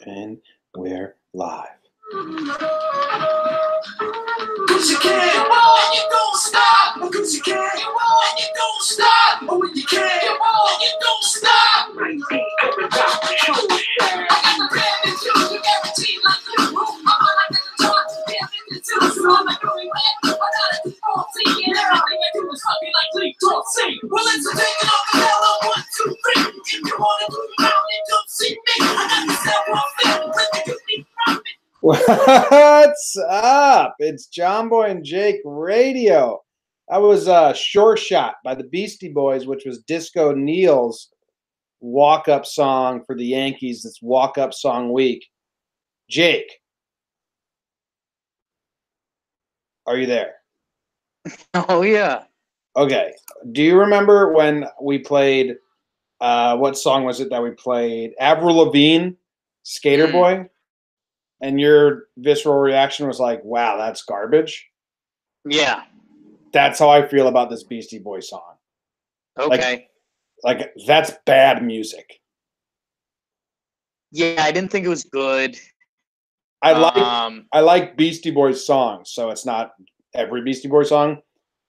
And we're live. Cause you can't, and you don't stop. Cause you can't, and you don't stop. Oh, when you can't, and you don't stop. I got the brand new shoes, you guaranteed like you. I'm like the talk, damn it, too. So I'm like, going back. I gotta keep on singing. Everything I do is copy like Lee don't sing. Well, let's take it off the mellow. 1, 2, 3. If you wanna do it now, then come see me. I got the step on film with the unique profit. What's up? It's Jomboy and Jake Radio. That was a Short Shot by the Beastie Boys, which was Disco Neil's walk-up song for the Yankees. It's walk-up song week. Jake, are you there? Oh, yeah. Okay. Do you remember when we played, what song was it that we played? Avril Lavigne, Skater Boy? And your visceral reaction was like, wow, that's garbage? Yeah. That's how I feel about this Beastie Boy song. Okay. Like that's bad music. Yeah, I didn't think it was good. I like Beastie Boys songs, so it's not every Beastie Boys song.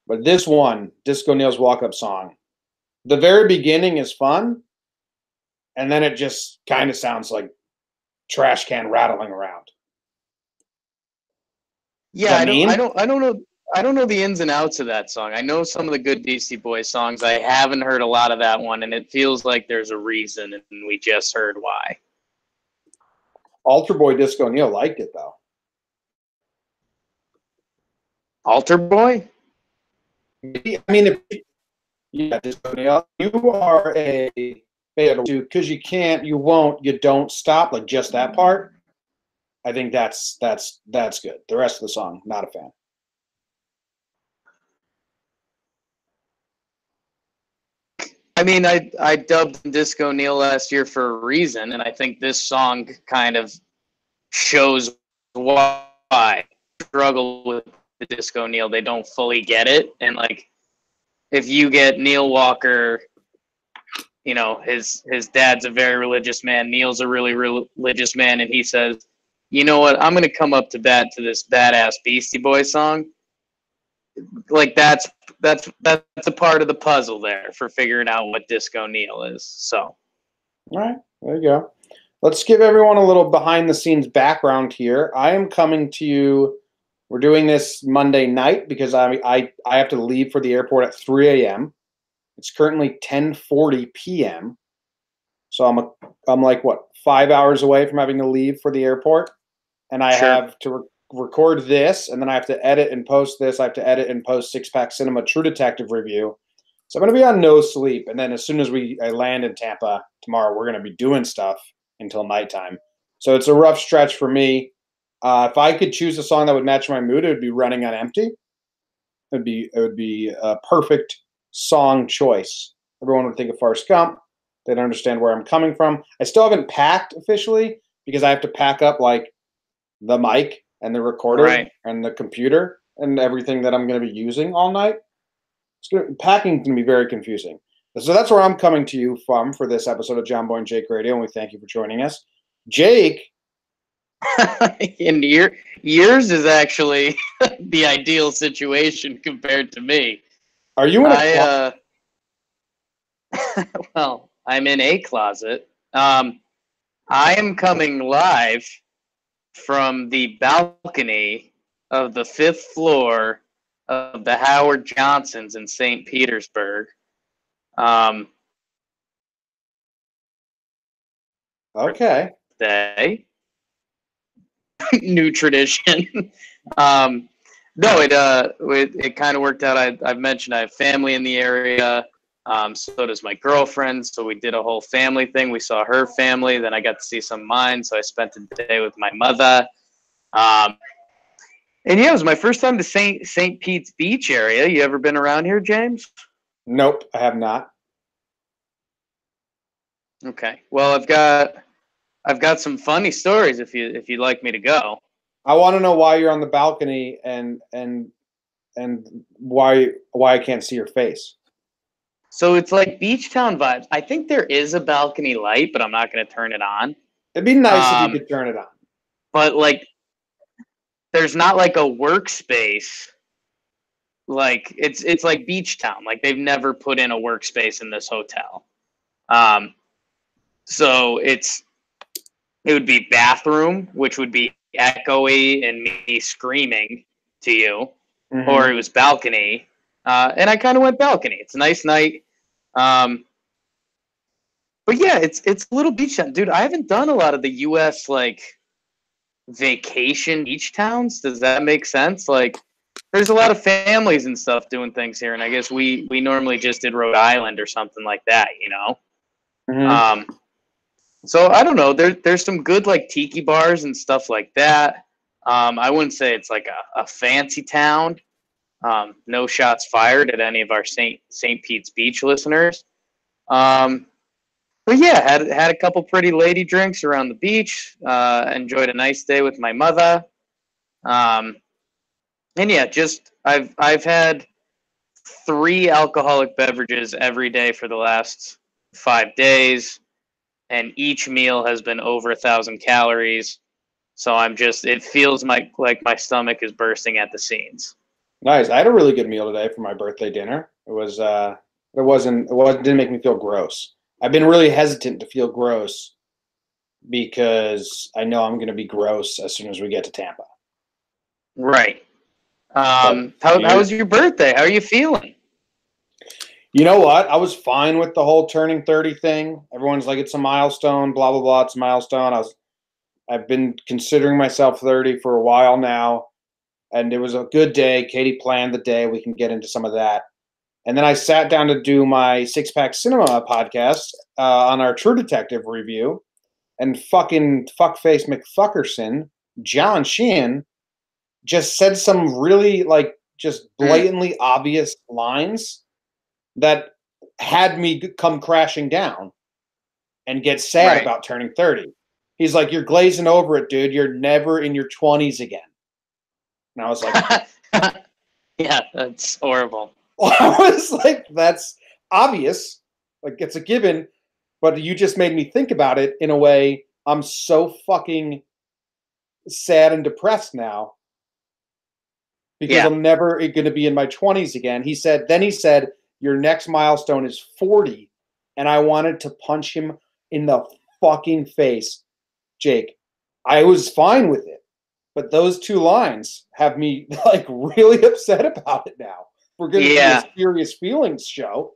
But this one, Disco Neil's walk-up song, the very beginning is fun, and then it just kind of sounds like trash can rattling around. Yeah, I don't know the ins and outs of that song. I know some of the good Beastie Boys songs. I haven't heard a lot of that one, and it feels like there's a reason, and we just heard why. Altar Boy Disco Neil liked it though. Altar Boy? I mean, Disco Neil, you are a because you can't, you won't, you don't stop, like just that part. I think that's good. The rest of the song, not a fan. I mean, I dubbed Disco Neil last year for a reason, and I think this song kind of shows why I struggle with the Disco Neil. They don't fully get it, and like if you get Neil Walker, you know, his dad's a very religious man. Neil's a really religious man, and he says, you know what, I'm going to come up to bat to this badass Beastie Boys song. Like that's a part of the puzzle there for figuring out what Disco Neil is. So, all right, there you go. Let's give everyone a little behind-the-scenes background here. I am coming to you. We're doing this Monday night because I have to leave for the airport at 3 a.m. It's currently 10:40 p.m. So I'm like what 5 hours away from having to leave for the airport, and I have to record this, and then I have to edit and post this. I have to edit and post Six Pack Cinema True Detective review. So I'm going to be on no sleep, and then as soon as I land in Tampa tomorrow, we're going to be doing stuff until nighttime. So it's a rough stretch for me. If I could choose a song that would match my mood, it would be Running on Empty. It would be a perfect song choice. Everyone would think of Forrest Gump. They'd understand where I'm coming from. I still haven't packed officially because I have to pack up like the mic and the recorder and the computer and everything that I'm going to be using all night. Packing can be very confusing. So that's where I'm coming to you from for this episode of Jomboy and Jake Radio, and we thank you for joining us. Jake. And yours is actually the ideal situation compared to me. Are you in a well, I'm in a closet. I am coming live from the balcony of the 5th floor of the Howard Johnsons in St. Petersburg. Okay. New tradition. No, it kind of worked out. I've mentioned I have family in the area. So does my girlfriend. So we did a whole family thing. We saw her family. Then I got to see some of mine. So I spent the day with my mother. And yeah, it was my first time to St. Pete's Beach area. You ever been around here, James? Nope, I have not. Okay. Well, I've got some funny stories if you'd like me to go. I want to know why you're on the balcony and why I can't see your face. So it's like beach town vibes. I think there is a balcony light, but I'm not going to turn it on. It'd be nice if you could turn it on. But like, there's not like a workspace. Like it's like beach town. Like they've never put in a workspace in this hotel. So it would be bathroom, which would be echoey and me screaming to you, or it was balcony. And I kind of went balcony. It's a nice night. But yeah, it's a little beach town. Dude, I haven't done a lot of the US like vacation beach towns. Does that make sense? Like there's a lot of families and stuff doing things here, and I guess we normally just did Rhode Island or something like that, you know? So I don't know. There's some good like tiki bars and stuff like that. I wouldn't say it's like a fancy town. No shots fired at any of our St. Pete's Beach listeners. But yeah, had a couple pretty lady drinks around the beach. Enjoyed a nice day with my mother. And yeah, just I've had 3 alcoholic beverages every day for the last 5 days, and each meal has been over 1,000 calories. So it feels like my stomach is bursting at the seams. Nice. I had a really good meal today for my birthday dinner. It didn't make me feel gross. I've been really hesitant to feel gross because I know I'm going to be gross as soon as we get to Tampa. Right. How was your birthday? How are you feeling? You know what? I was fine with the whole turning 30 thing. Everyone's like, it's a milestone, blah, blah, blah. It's a milestone. I've been considering myself 30 for a while now, and it was a good day. Katie planned the day. We can get into some of that. And then I sat down to do my Six Pack Cinema podcast on our True Detective review, and fucking fuckface McFuckerson, John Sheehan, just said some really like just blatantly obvious lines that had me come crashing down and get sad about turning 30. He's like, you're glazing over it, dude. You're never in your 20s again. And I was like, yeah, that's horrible. I was like, that's obvious. Like, it's a given. But you just made me think about it in a way. I'm so fucking sad and depressed now because I'm never going to be in my 20s again. He said, your next milestone is 40. And I wanted to punch him in the fucking face. Jake, I was fine with it. But those 2 lines have me like really upset about it now. We're going to do a serious feelings show.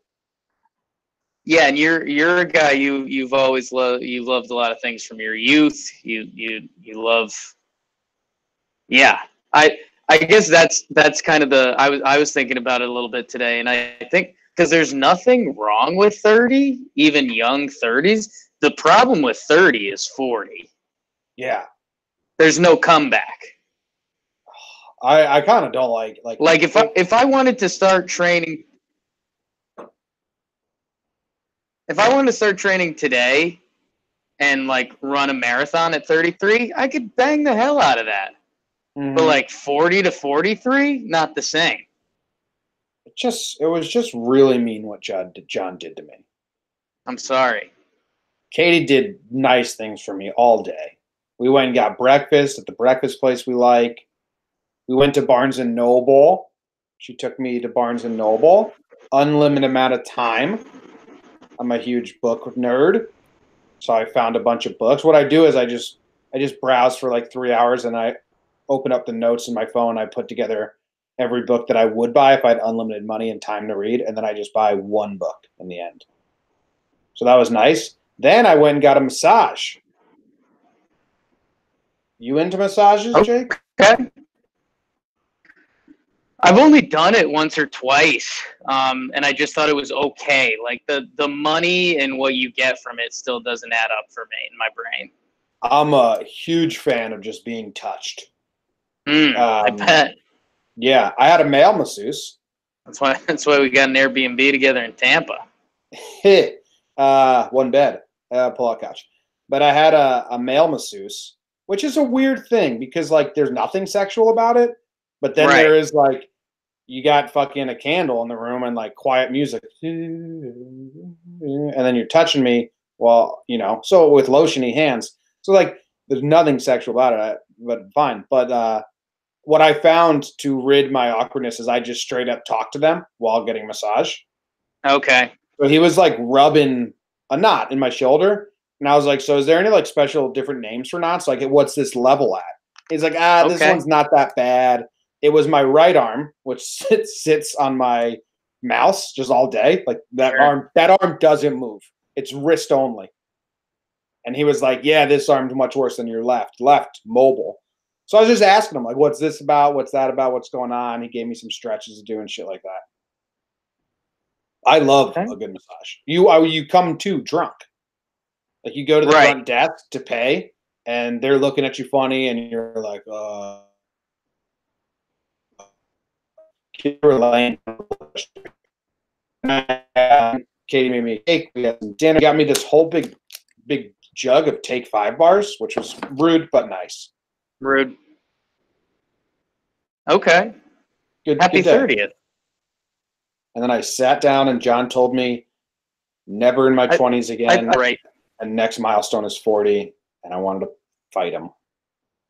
Yeah, and you're a guy you've always loved. You loved a lot of things from your youth. You love. Yeah, I guess that's kind of the I was thinking about it a little bit today, and I think because there's nothing wrong with 30, even young 30s. The problem with 30 is 40. Yeah, there's no comeback. I kind of don't like if I wanted to start training. If I wanted to start training today and like run a marathon at 33, I could bang the hell out of that. But like 40 to 43, not the same. It was just really mean what John did to me. I'm sorry. Katie did nice things for me all day. We went and got breakfast at the breakfast place we like. We went to Barnes & Noble. She took me to Barnes & Noble. Unlimited amount of time. I'm a huge book nerd. So I found a bunch of books. What I do is I just browse for like 3 hours and I open up the notes in my phone. I put together every book that I would buy if I had unlimited money and time to read. And then I just buy one book in the end. So that was nice. Then I went and got a massage. You into massages, Jake? Okay. I've only done it once or twice, and I just thought it was okay. Like the money and what you get from it still doesn't add up for me in my brain. I'm a huge fan of just being touched. I bet. Yeah, I had a male masseuse. That's why we got an Airbnb together in Tampa. One bed, pull-out couch. But I had a male masseuse, which is a weird thing because like there's nothing sexual about it, but then there is like you got fucking a candle in the room and like quiet music, and then you're touching me while so with lotiony hands. So like, there's nothing sexual about it, but fine. But what I found to rid my awkwardness is I just straight up talk to them while getting massage. Okay. So he was like rubbing a knot in my shoulder, and I was like, "So is there any like special different names for knots? Like, what's this level at?" He's like, this Okay. one's not that bad. It was my right arm, which sits on my mouse just all day. Like that Sure. arm doesn't move. It's wrist only. And he was like, "Yeah, this arm's much worse than your left. Left mobile." So I was just asking him, like, "What's this about? What's that about? What's going on?" He gave me some stretches to do and shit like that. I love Okay. a good massage. You come too drunk. Like you go to the Right. front desk to pay, and they're looking at you funny, and you're like, We're laying. Katie made me a cake. We had some dinner. Got me this whole big jug of Take 5 bars, which was rude but nice. Rude. Okay. Good. Happy good day. 30th. And then I sat down, and John told me, never in my 20s again. Right. And next milestone is 40, and I wanted to fight him.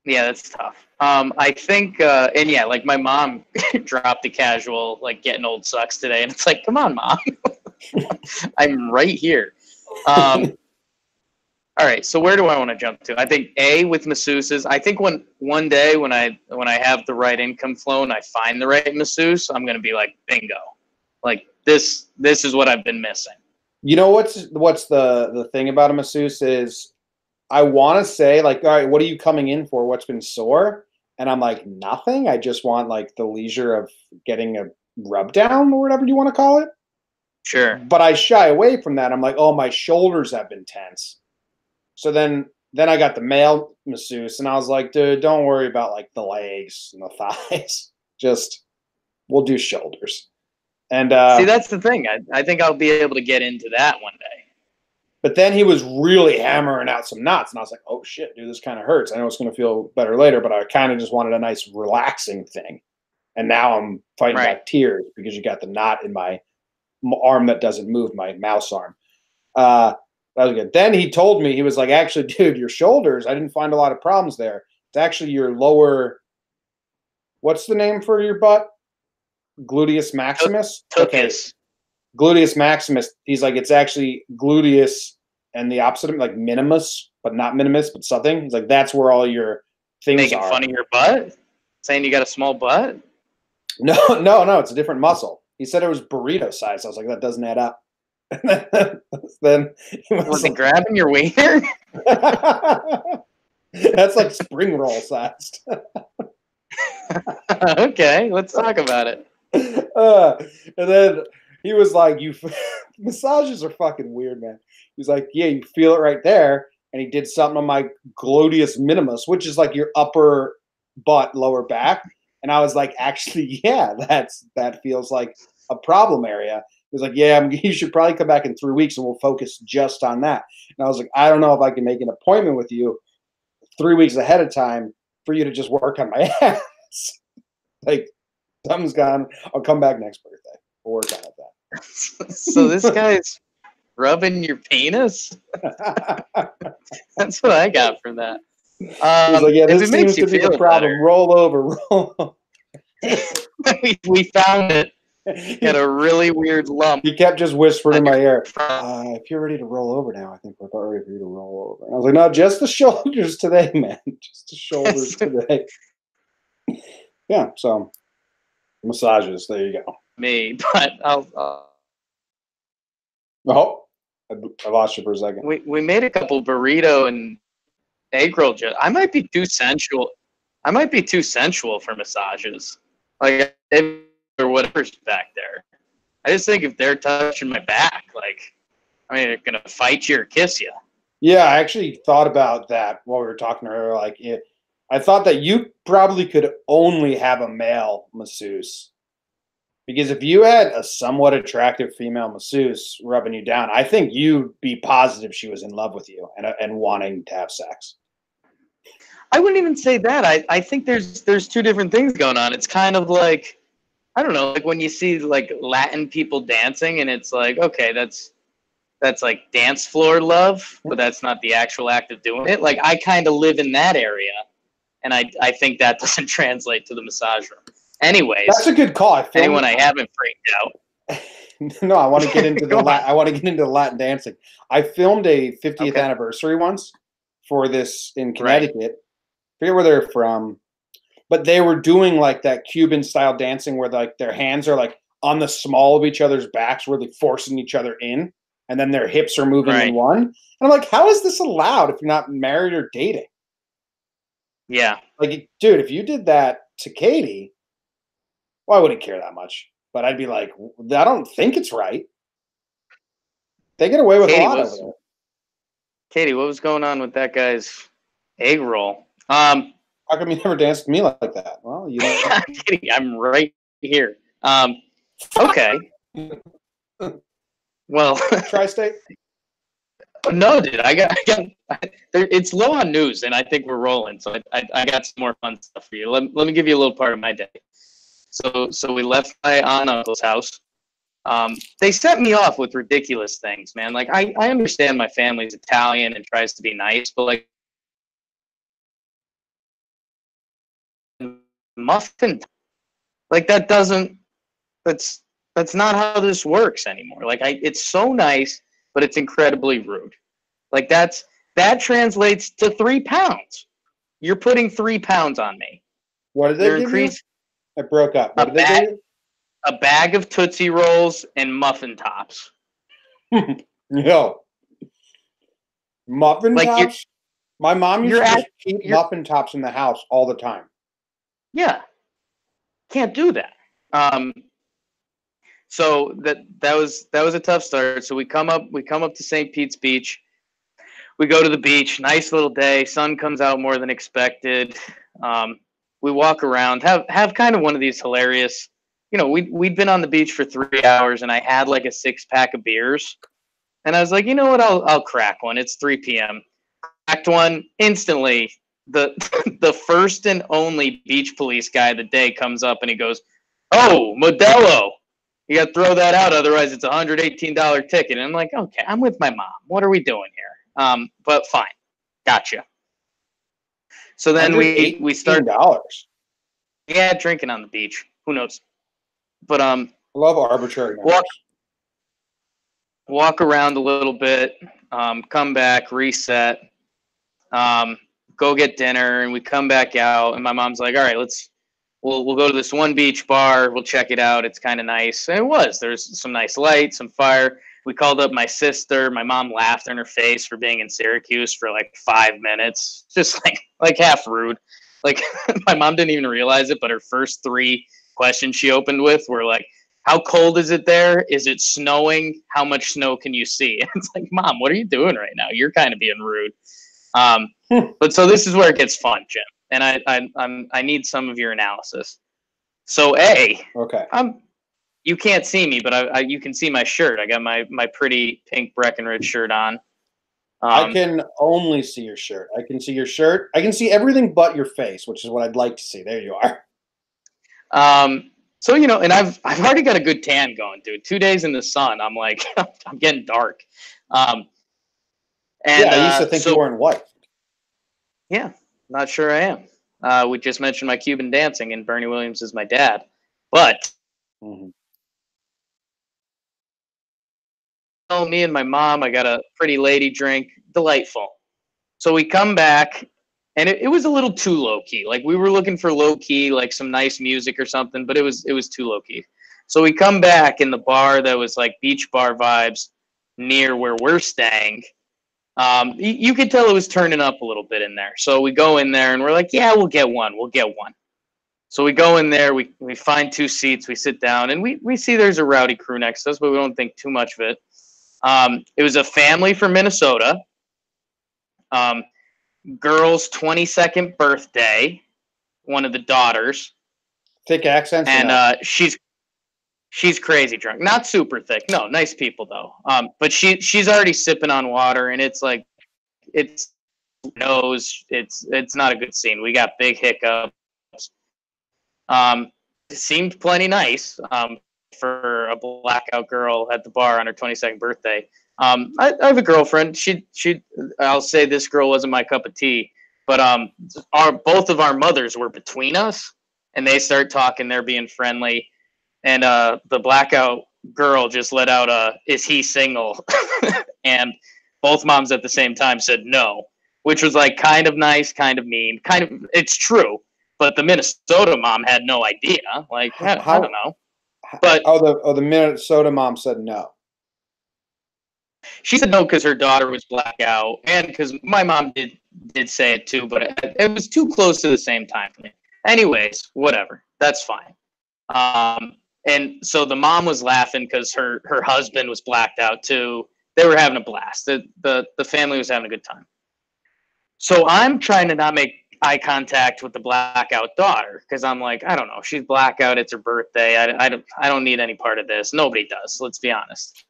Yeah, that's tough. I think, and yeah, like my mom dropped a casual, like getting old sucks today, and it's like, come on, Mom, I'm right here. All right, so where do I want to jump to? I think with masseuses. I think one day when I have the right income flow and I find the right masseuse, I'm gonna be like, bingo, like this is what I've been missing. You know what's the thing about a masseuse is, I want to say like, all right, what are you coming in for? What's been sore? And I'm like, nothing. I just want like the leisure of getting a rub down or whatever you want to call it. Sure. But I shy away from that. I'm like, oh, my shoulders have been tense. So then I got the male masseuse, and I was like, dude, don't worry about like the legs and the thighs. Just we'll do shoulders. And see, that's the thing. I think I'll be able to get into that one day. But then he was really hammering out some knots, and I was like, oh shit, dude, this kind of hurts. I know it's going to feel better later, but I kind of just wanted a nice relaxing thing. And now I'm fighting back tears because you got the knot in my arm that doesn't move, my mouse arm. That was good. Then he told me, he was like, actually, dude, your shoulders, I didn't find a lot of problems there. It's actually your lower, what's the name for your butt? Gluteus maximus? Okay. Gluteus maximus. He's like, it's actually gluteus and the opposite of like minimus, but not minimus, but something. He's like, that's where all your things making are. Fun of your butt? Saying you got a small butt? No, it's a different muscle. He said it was burrito size. I was like, that doesn't add up. Then was he grabbing your wiener? That's like spring roll sized. Okay, let's talk about it. And then he was like, massages are fucking weird, man. He was like, yeah, you feel it right there. And he did something on my gluteus minimus, which is like your upper butt, lower back. And I was like, actually, yeah, that feels like a problem area. He was like, yeah, you should probably come back in 3 weeks and we'll focus just on that. And I was like, I don't know if I can make an appointment with you 3 weeks ahead of time for you to just work on my ass. Like, something's gone. I'll come back next birthday. We'll work on it then. So this guy's rubbing your penis? That's what I got from that. He's like, yeah, this seems to be the problem. Better. Roll over. we found it. Had a really weird lump. He kept just whispering in my ear, if you're ready to roll over now, I think we're about ready for you to roll over. And I was like, no, just the shoulders today, man. Just the shoulders today. Yeah, so massages. There you go. Me, but I'll Oh, I lost you for a second. we made a couple burrito and egg roll. I might be too sensual. I might be too sensual for massages. Like, or whatever's back there. I just think if they're touching my back, like, I mean, they're gonna fight you or kiss you. Yeah, I actually thought about that while we were talking to her. Like, I thought that you probably could only have a male masseuse. Because if you had a somewhat attractive female masseuse rubbing you down, I think you'd be positive she was in love with you and wanting to have sex. I wouldn't even say that. I think there's two different things going on. It's kind of like, I don't know, like when you see like Latin people dancing and it's like, okay, that's that's like dance floor love, but that's not the actual act of doing it. Like I kind of live in that area, and I think that doesn't translate to the massage room. Anyways, That's a good call. Anyone I haven't freaked out. No, I want to get into I want to get into Latin dancing. I filmed a 50th anniversary once for this in Connecticut. Right. Forget where they're from, but they were doing like that Cuban style dancing where like their hands are like on the small of each other's backs, really forcing each other in, and then their hips are moving in one. And I'm like, how is this allowed if you're not married or dating? Yeah. Like, dude, if you did that to Katie, well, I wouldn't care that much. But I'd be like, I don't think it's right. They get away with a lot of it. Katie, what was going on with that guy's egg roll? How come you never danced with me like that? Well, you know. Katie, I'm right here. Okay. Well, Tri-State? No, dude. It's low on news, and I think we're rolling. So I got some more fun stuff for you. Let me give you a little part of my day. So we left my aunt and uncle's house. They set me off with ridiculous things, man. Like I understand my family's Italian and tries to be nice, but like muffin, like that's not how this works anymore. Like it's so nice, but it's incredibly rude. Like that translates to 3 pounds. You're putting 3 pounds on me. What did they give you? I broke up. What did they give you? A bag of Tootsie Rolls and muffin tops. Yo. Muffin tops? My mom used to keep muffin tops in the house all the time. Yeah. Can't do that. So that was a tough start. So we come up to St. Pete's Beach. We go to the beach. Nice little day. Sun comes out more than expected. We walk around, have kind of one of these hilarious, you know, we'd been on the beach for 3 hours and I had like a 6-pack of beers. And I was like, you know what, I'll crack one. It's 3 p.m. Cracked one instantly. The first and only beach police guy of the day comes up and he goes, "Oh, Modelo. You got to throw that out, otherwise it's a $118 ticket." And I'm like, okay, I'm with my mom. What are we doing here? But fine. Gotcha. So then we start $18. Yeah, drinking on the beach. Who knows? But I love arbitrary numbers. Walk around a little bit, come back, reset, go get dinner, and we come back out. And my mom's like, "All right, we'll go to this one beach bar. We'll check it out. It's kind of nice." And it was. There's some nice light, some fire. We called up my sister. My mom laughed in her face for being in Syracuse for like 5 minutes, just like half rude. Like my mom didn't even realize it, but her first 3 questions she opened with were like, "How cold is it there? Is it snowing? How much snow can you see?" And it's like, Mom, what are you doing right now? You're kind of being rude. But so this is where it gets fun, Jim. And I need some of your analysis. So okay. You can't see me, but you can see my shirt. I got my pretty pink Breckenridge shirt on. I can only see your shirt. I can see your shirt. I can see everything but your face, which is what I'd like to see. There you are. So, you know, and I've already got a good tan going, dude. 2 days in the sun, I'm like, I'm getting dark. And yeah, I used to think you weren't white. Yeah, not sure I am. We just mentioned my Cuban dancing, and Bernie Williams is my dad. But me and my mom, I got a pretty lady drink. Delightful. So we come back, and it was a little too low key. Like we were looking for low key, like some nice music or something, but it was too low key. So we come back in the bar that was like beach bar vibes near where we're staying. You could tell it was turning up a little bit in there. So we go in there and we're like, yeah, we'll get one. So we go in there, we find 2 seats, we sit down, and we see there's a rowdy crew next to us, but we don't think too much of it. It was a family from Minnesota. Girl's 22nd birthday, one of the daughters. Thick accents. And she's crazy drunk. Not super thick. No, nice people though. But she's already sipping on water, and it's like it's not a good scene. We got big hiccups. It seemed plenty nice for a blackout girl at the bar on her 22nd birthday. I have a girlfriend. I'll say this girl wasn't my cup of tea, but both of our mothers were between us, and they start talking. They're being friendly, and the blackout girl just let out "Is he single?" and both moms at the same time said no, which was like kind of nice, kind of mean, kind of. It's true, but the Minnesota mom had no idea. Like I don't know, but the Minnesota mom said no. she said no because her daughter was blackout, and because my mom did say it too, but it was too close to the same time for me. Anyways, whatever, that's fine. And so the mom was laughing because her husband was blacked out too. They were having a blast. The family was having a good time. So I'm trying to not make eye contact with the blackout daughter because I'm like, I don't know, she's blackout. It's her birthday. I don't need any part of this. Nobody does. Let's be honest.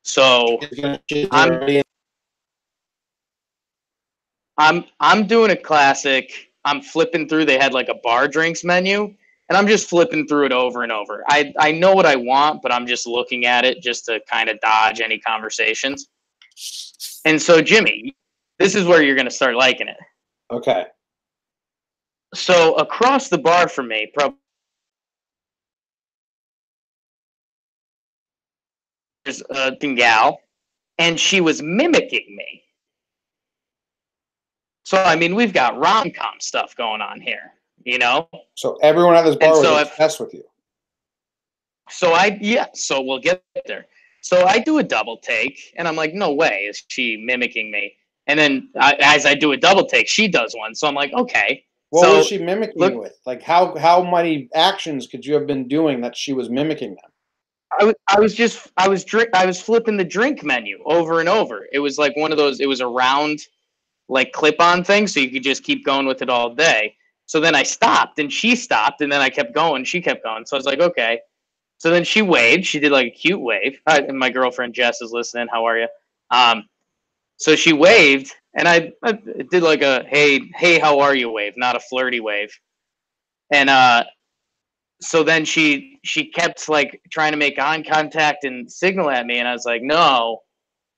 So I'm doing a classic. I'm flipping through. They had like a bar drinks menu, and I'm just flipping through it over and over. I know what I want, but I'm just looking at it just to kind of dodge any conversations. And so, Jimmy, this is where you're going to start liking it. Okay. So across the bar from me, probably there's a gal, and she was mimicking me. So, I mean, we've got romcom stuff going on here, you know? So everyone at this bar was obsessed with you. So we'll get there. So I do a double take, and I'm like, no way is she mimicking me. And then as I do a double take, she does one. So I'm like, okay. What was she mimicking you with? Like how many actions could you have been doing that she was mimicking them? I was flipping the drink menu over and over. It was like one of those. It was a round, like clip-on thing, so you could just keep going with it all day. So then I stopped, and she stopped, and then I kept going. She kept going. So I was like, okay. So then she waved. She did like a cute wave. And my girlfriend Jess is listening. How are you? So she waved, and I did like a hey, how are you wave, not a flirty wave. And so then she kept like trying to make eye contact and signal at me, and I was like, no.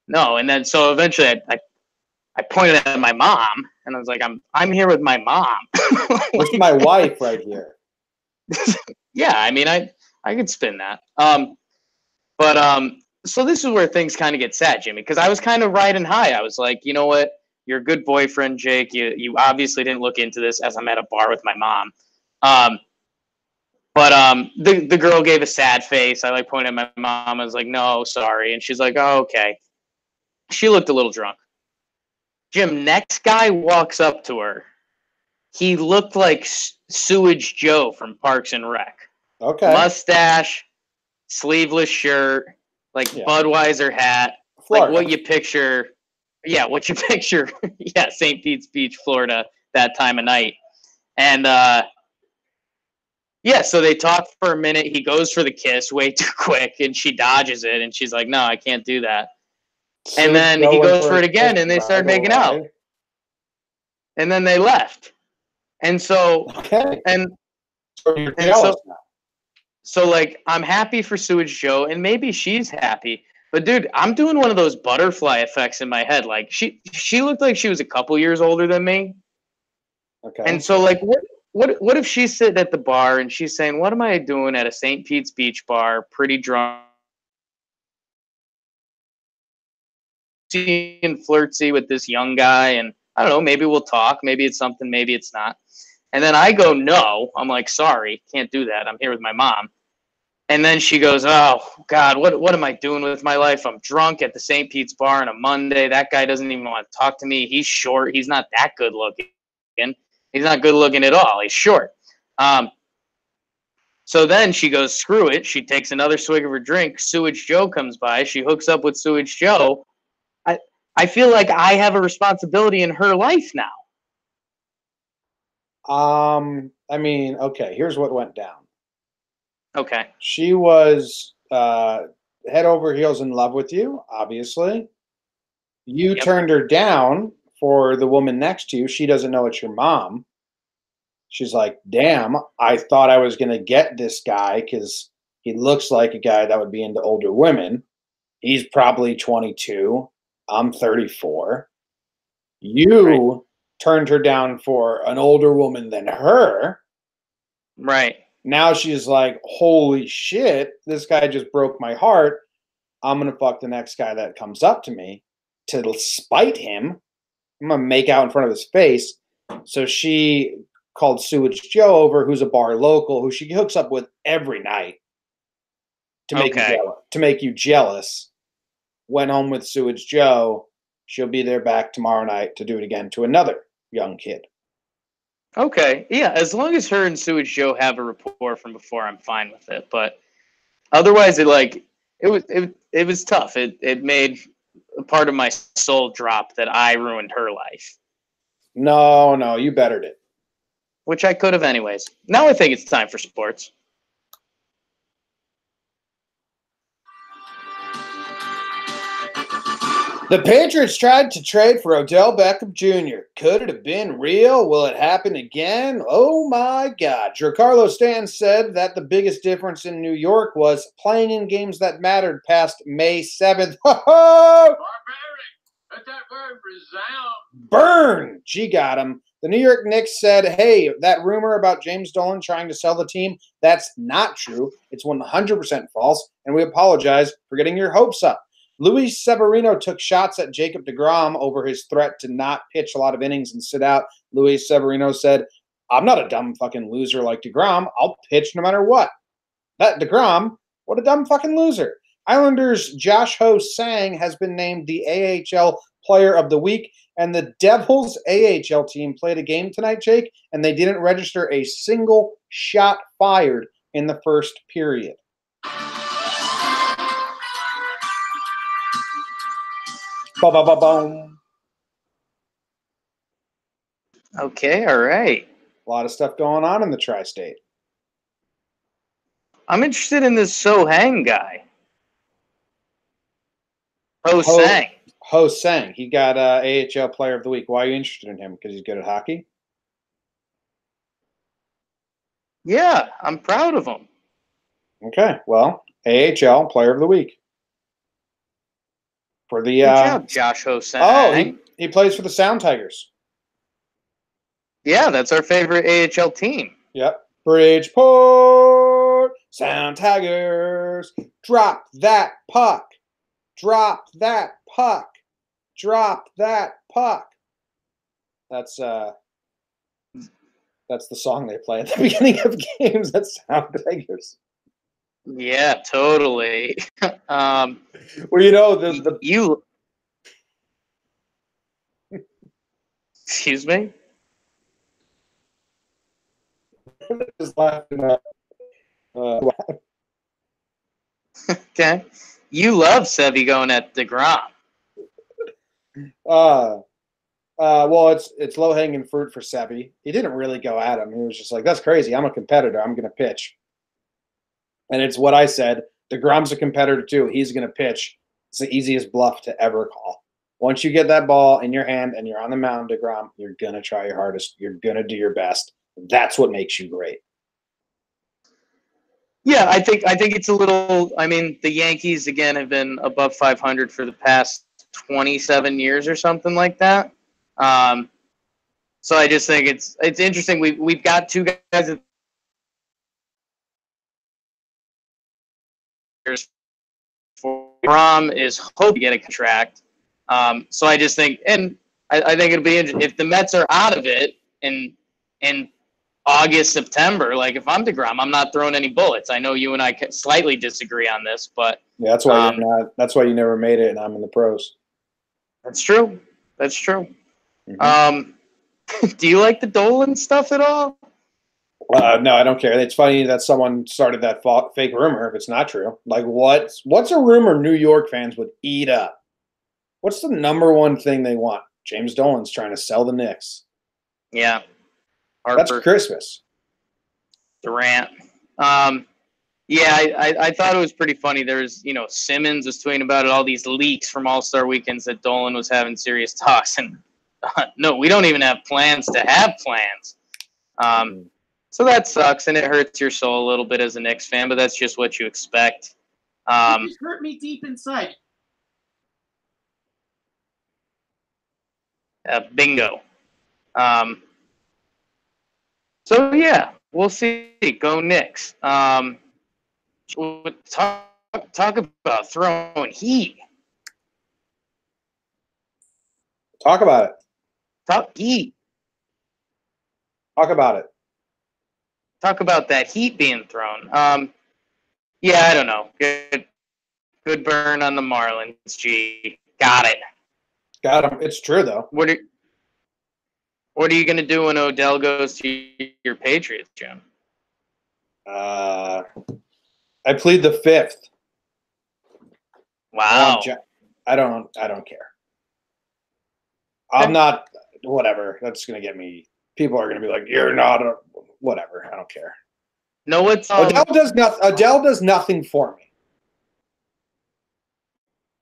And then so eventually I pointed at my mom, and I was like, I'm here with my mom. With my wife right here. Yeah, I mean, I could spin that. So this is where things kind of get sad, Jimmy, because I was kind of riding high. I was like, you know what? You're a good boyfriend, Jake. You obviously didn't look into this as I'm at a bar with my mom. The girl gave a sad face. I like pointed at my mom. I was like, no, sorry. And she's like, oh, okay. She looked a little drunk. Jim, next guy walks up to her. He looked like Sewage Joe from Parks and Rec. Okay. Mustache, sleeveless shirt, like Budweiser hat, Florida. Like what you picture. Yeah, what you picture. Yeah, St. Pete's Beach, Florida, that time of night. And so they talk for a minute. He goes for the kiss way too quick, and she dodges it, and she's like, no, I can't do that. And then he goes for it again, and they start making out. And then they left. And so, so like, I'm happy for Sewage Joe, and maybe she's happy. But dude, I'm doing one of those butterfly effects in my head. Like she looked like she was a couple years older than me. Okay. And so like, what if she's sitting at the bar and she's saying, "What am I doing at a St. Pete's Beach bar, pretty drunk, and flirty with this young guy, and I don't know, maybe we'll talk, maybe it's something, maybe it's not." And then I go, no. I'm like, sorry, can't do that. I'm here with my mom. And then she goes, oh, God, what am I doing with my life? I'm drunk at the St. Pete's bar on a Monday. That guy doesn't even want to talk to me. He's short. He's not that good looking. He's not good looking at all. He's short. So then she goes, screw it. She takes another swig of her drink. Sewage Joe comes by. She hooks up with Sewage Joe. I feel like I have a responsibility in her life now. I mean, okay, here's what went down. Okay. She was head over heels in love with you, obviously. You turned her down for the woman next to you. She doesn't know it's your mom. She's like, damn, I thought I was going to get this guy because he looks like a guy that would be into older women. He's probably 22. I'm 34. You turned her down for an older woman than her. Right. Now she's like, holy shit, this guy just broke my heart. I'm going to fuck the next guy that comes up to me to spite him. I'm going to make out in front of his face. So she called Sewage Joe over, who's a bar local, who she hooks up with every night to make you jealous. Went home with Sewage Joe. She'll be there back tomorrow night to do it again to another young kid. Okay. Yeah, as long as her and Sewage Joe have a rapport from before, I'm fine with it. But otherwise, it was tough. It made a part of my soul drop that I ruined her life. No, you bettered it. Which I could have anyways. Now I think it's time for sports. The Patriots tried to trade for Odell Beckham Jr. Could it have been real? Will it happen again? Oh my God. Giancarlo Stanton said that the biggest difference in New York was playing in games that mattered past May 7th. Barbaric. Let that word resound. Burn. G got him. The New York Knicks said, hey, that rumor about James Dolan trying to sell the team, that's not true. It's 100% false, and we apologize for getting your hopes up. Luis Severino took shots at Jacob deGrom over his threat to not pitch a lot of innings and sit out. Luis Severino said, I'm not a dumb fucking loser like deGrom. I'll pitch no matter what. That deGrom, what a dumb fucking loser. Islanders' Josh Ho-Sang has been named the AHL Player of the Week, and the Devils' AHL team played a game tonight, Jake, and they didn't register a single shot fired in the first period. Ba-ba-ba-boom. Okay, all right. A lot of stuff going on in the tri-state. I'm interested in this So-Hang guy. Ho-Sang. Ho-Sang. He got AHL Player of the Week. Why are you interested in him? Because he's good at hockey? Yeah, I'm proud of him. Okay, well, AHL Player of the Week. For the Good job, Josh Ho-Sang. Oh, he plays for the Sound Tigers. Yeah, that's our favorite AHL team. Yep. Bridgeport Sound Tigers. Drop that puck. Drop that puck. Drop that puck. That's the song they play at the beginning of games at Sound Tigers. Yeah, totally. Well, you know you. Excuse me. Just laughing. Okay, you love Sevy going at deGrom. Well, it's low hanging fruit for Sevy. He didn't really go at him. He was just like, "That's crazy. I'm a competitor. I'm going to pitch." And it's what I said. DeGrom's a competitor too. He's going to pitch. It's the easiest bluff to ever call. Once you get that ball in your hand and you're on the mound, DeGrom, you're going to try your hardest. You're going to do your best. That's what makes you great. Yeah, I think it's a little. I mean, the Yankees again have been above 500 for the past 27 years or something like that. So I just think it's interesting. We've got two guys. Rom is hoping to get a contract. So I just think, and I think it'll be interesting if the Mets are out of it in August, September. Like if I'm DeGrom, I'm not throwing any bullets. I know you and I slightly disagree on this, but yeah, that's why you're not. That's why you never made it, and I'm in the pros. That's true. That's true. Mm-hmm. Do you like the Dolan stuff at all? No, I don't care. It's funny that someone started that fake rumor if it's not true. Like, what's a rumor New York fans would eat up? What's the number one thing they want? James Dolan's trying to sell the Knicks. Yeah. Harper. That's Christmas. Durant. Yeah, I thought it was pretty funny. There's, Simmons was tweeting about it, all these leaks from All-Star weekends that Dolan was having serious talks. And no, we don't even have plans to have plans. So that sucks, and it hurts your soul a little bit as a Knicks fan, but that's just what you expect. It just hurt me deep inside. Bingo. So yeah, we'll see. Go Knicks. Talk about throwing heat. Talk about it. Talk heat. Talk about it. Talk about that heat being thrown. Yeah, I don't know. Good burn on the Marlins. Gee, got it. Got him. It's true though. What are you gonna do when Odell goes to your Patriots, Jim? I plead the fifth. Wow. I don't care. I'm not. Whatever. That's gonna get me. People are gonna be like, "You're not a." Whatever. I don't care. No, it's Odell does nothing. Odell does nothing for me.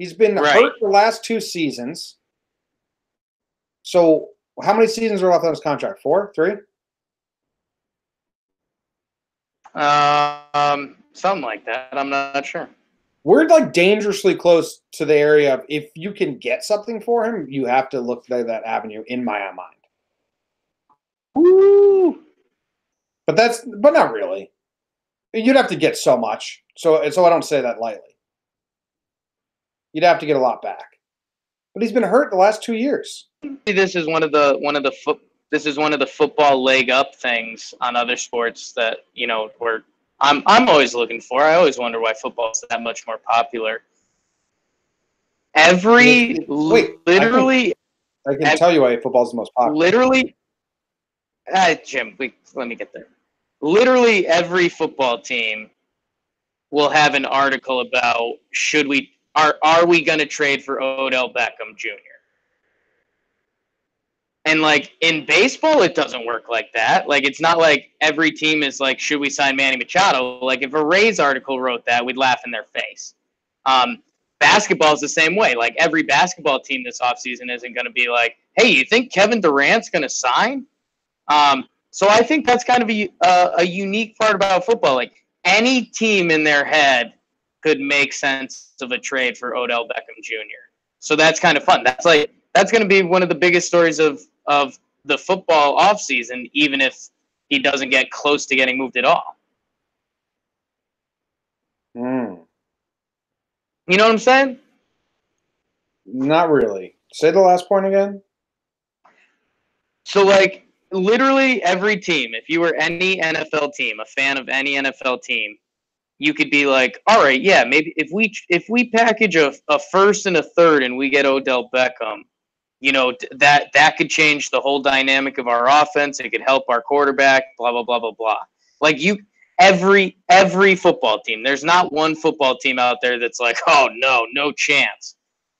He's been hurt the last 2 seasons. So how many seasons are left on his contract? 4, 3? Something like that. I'm not sure. We're like dangerously close to the area of if you can get something for him, you have to look at that avenue in my mind. Woo! But not really. You'd have to get so much. So I don't say that lightly. You'd have to get a lot back. But he's been hurt the last 2 years. This is one of the football leg up things on other sports that, where I'm always looking for. I always wonder why football is that much more popular. I can tell you why football is the most popular. Literally, Jim, let me get there. Literally every football team will have an article about are we going to trade for Odell Beckham Jr.? And like in baseball, it doesn't work like that. Like it's not like every team is like, should we sign Manny Machado? Like if a Rays article wrote that, we'd laugh in their face. Basketball is the same way. Like every basketball team this offseason isn't going to be like, hey, you think Kevin Durant's going to sign? So I think that's kind of a unique part about football. Like any team in their head could make sense of a trade for Odell Beckham Jr. So that's kind of fun. That's going to be one of the biggest stories of the football offseason, even if he doesn't get close to getting moved at all. You know what I'm saying? Not really. Say the last point again. So, like, literally every team, if you were any NFL team, a fan of any NFL team, you could be like, all right, yeah, maybe if we package a first and a third and we get Odell Beckham, that could change the whole dynamic of our offense. It could help our quarterback, blah, blah, blah, blah, blah. Like every football team, there's not one football team out there that's like, oh, no chance.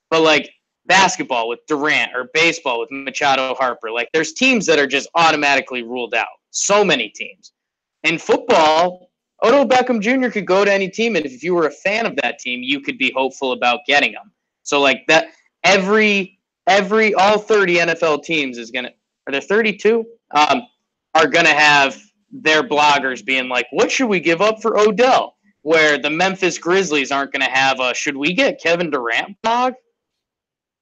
But like basketball with Durant or baseball with Machado Harper, like there's teams that are just automatically ruled out. So many teams. In football, Odell Beckham Jr. could go to any team, and if you were a fan of that team, you could be hopeful about getting him. So like that, all 30 NFL teams are there 32? Are gonna have their bloggers being like, what should we give up for Odell? Where the Memphis Grizzlies aren't gonna have a should we get Kevin Durant blog?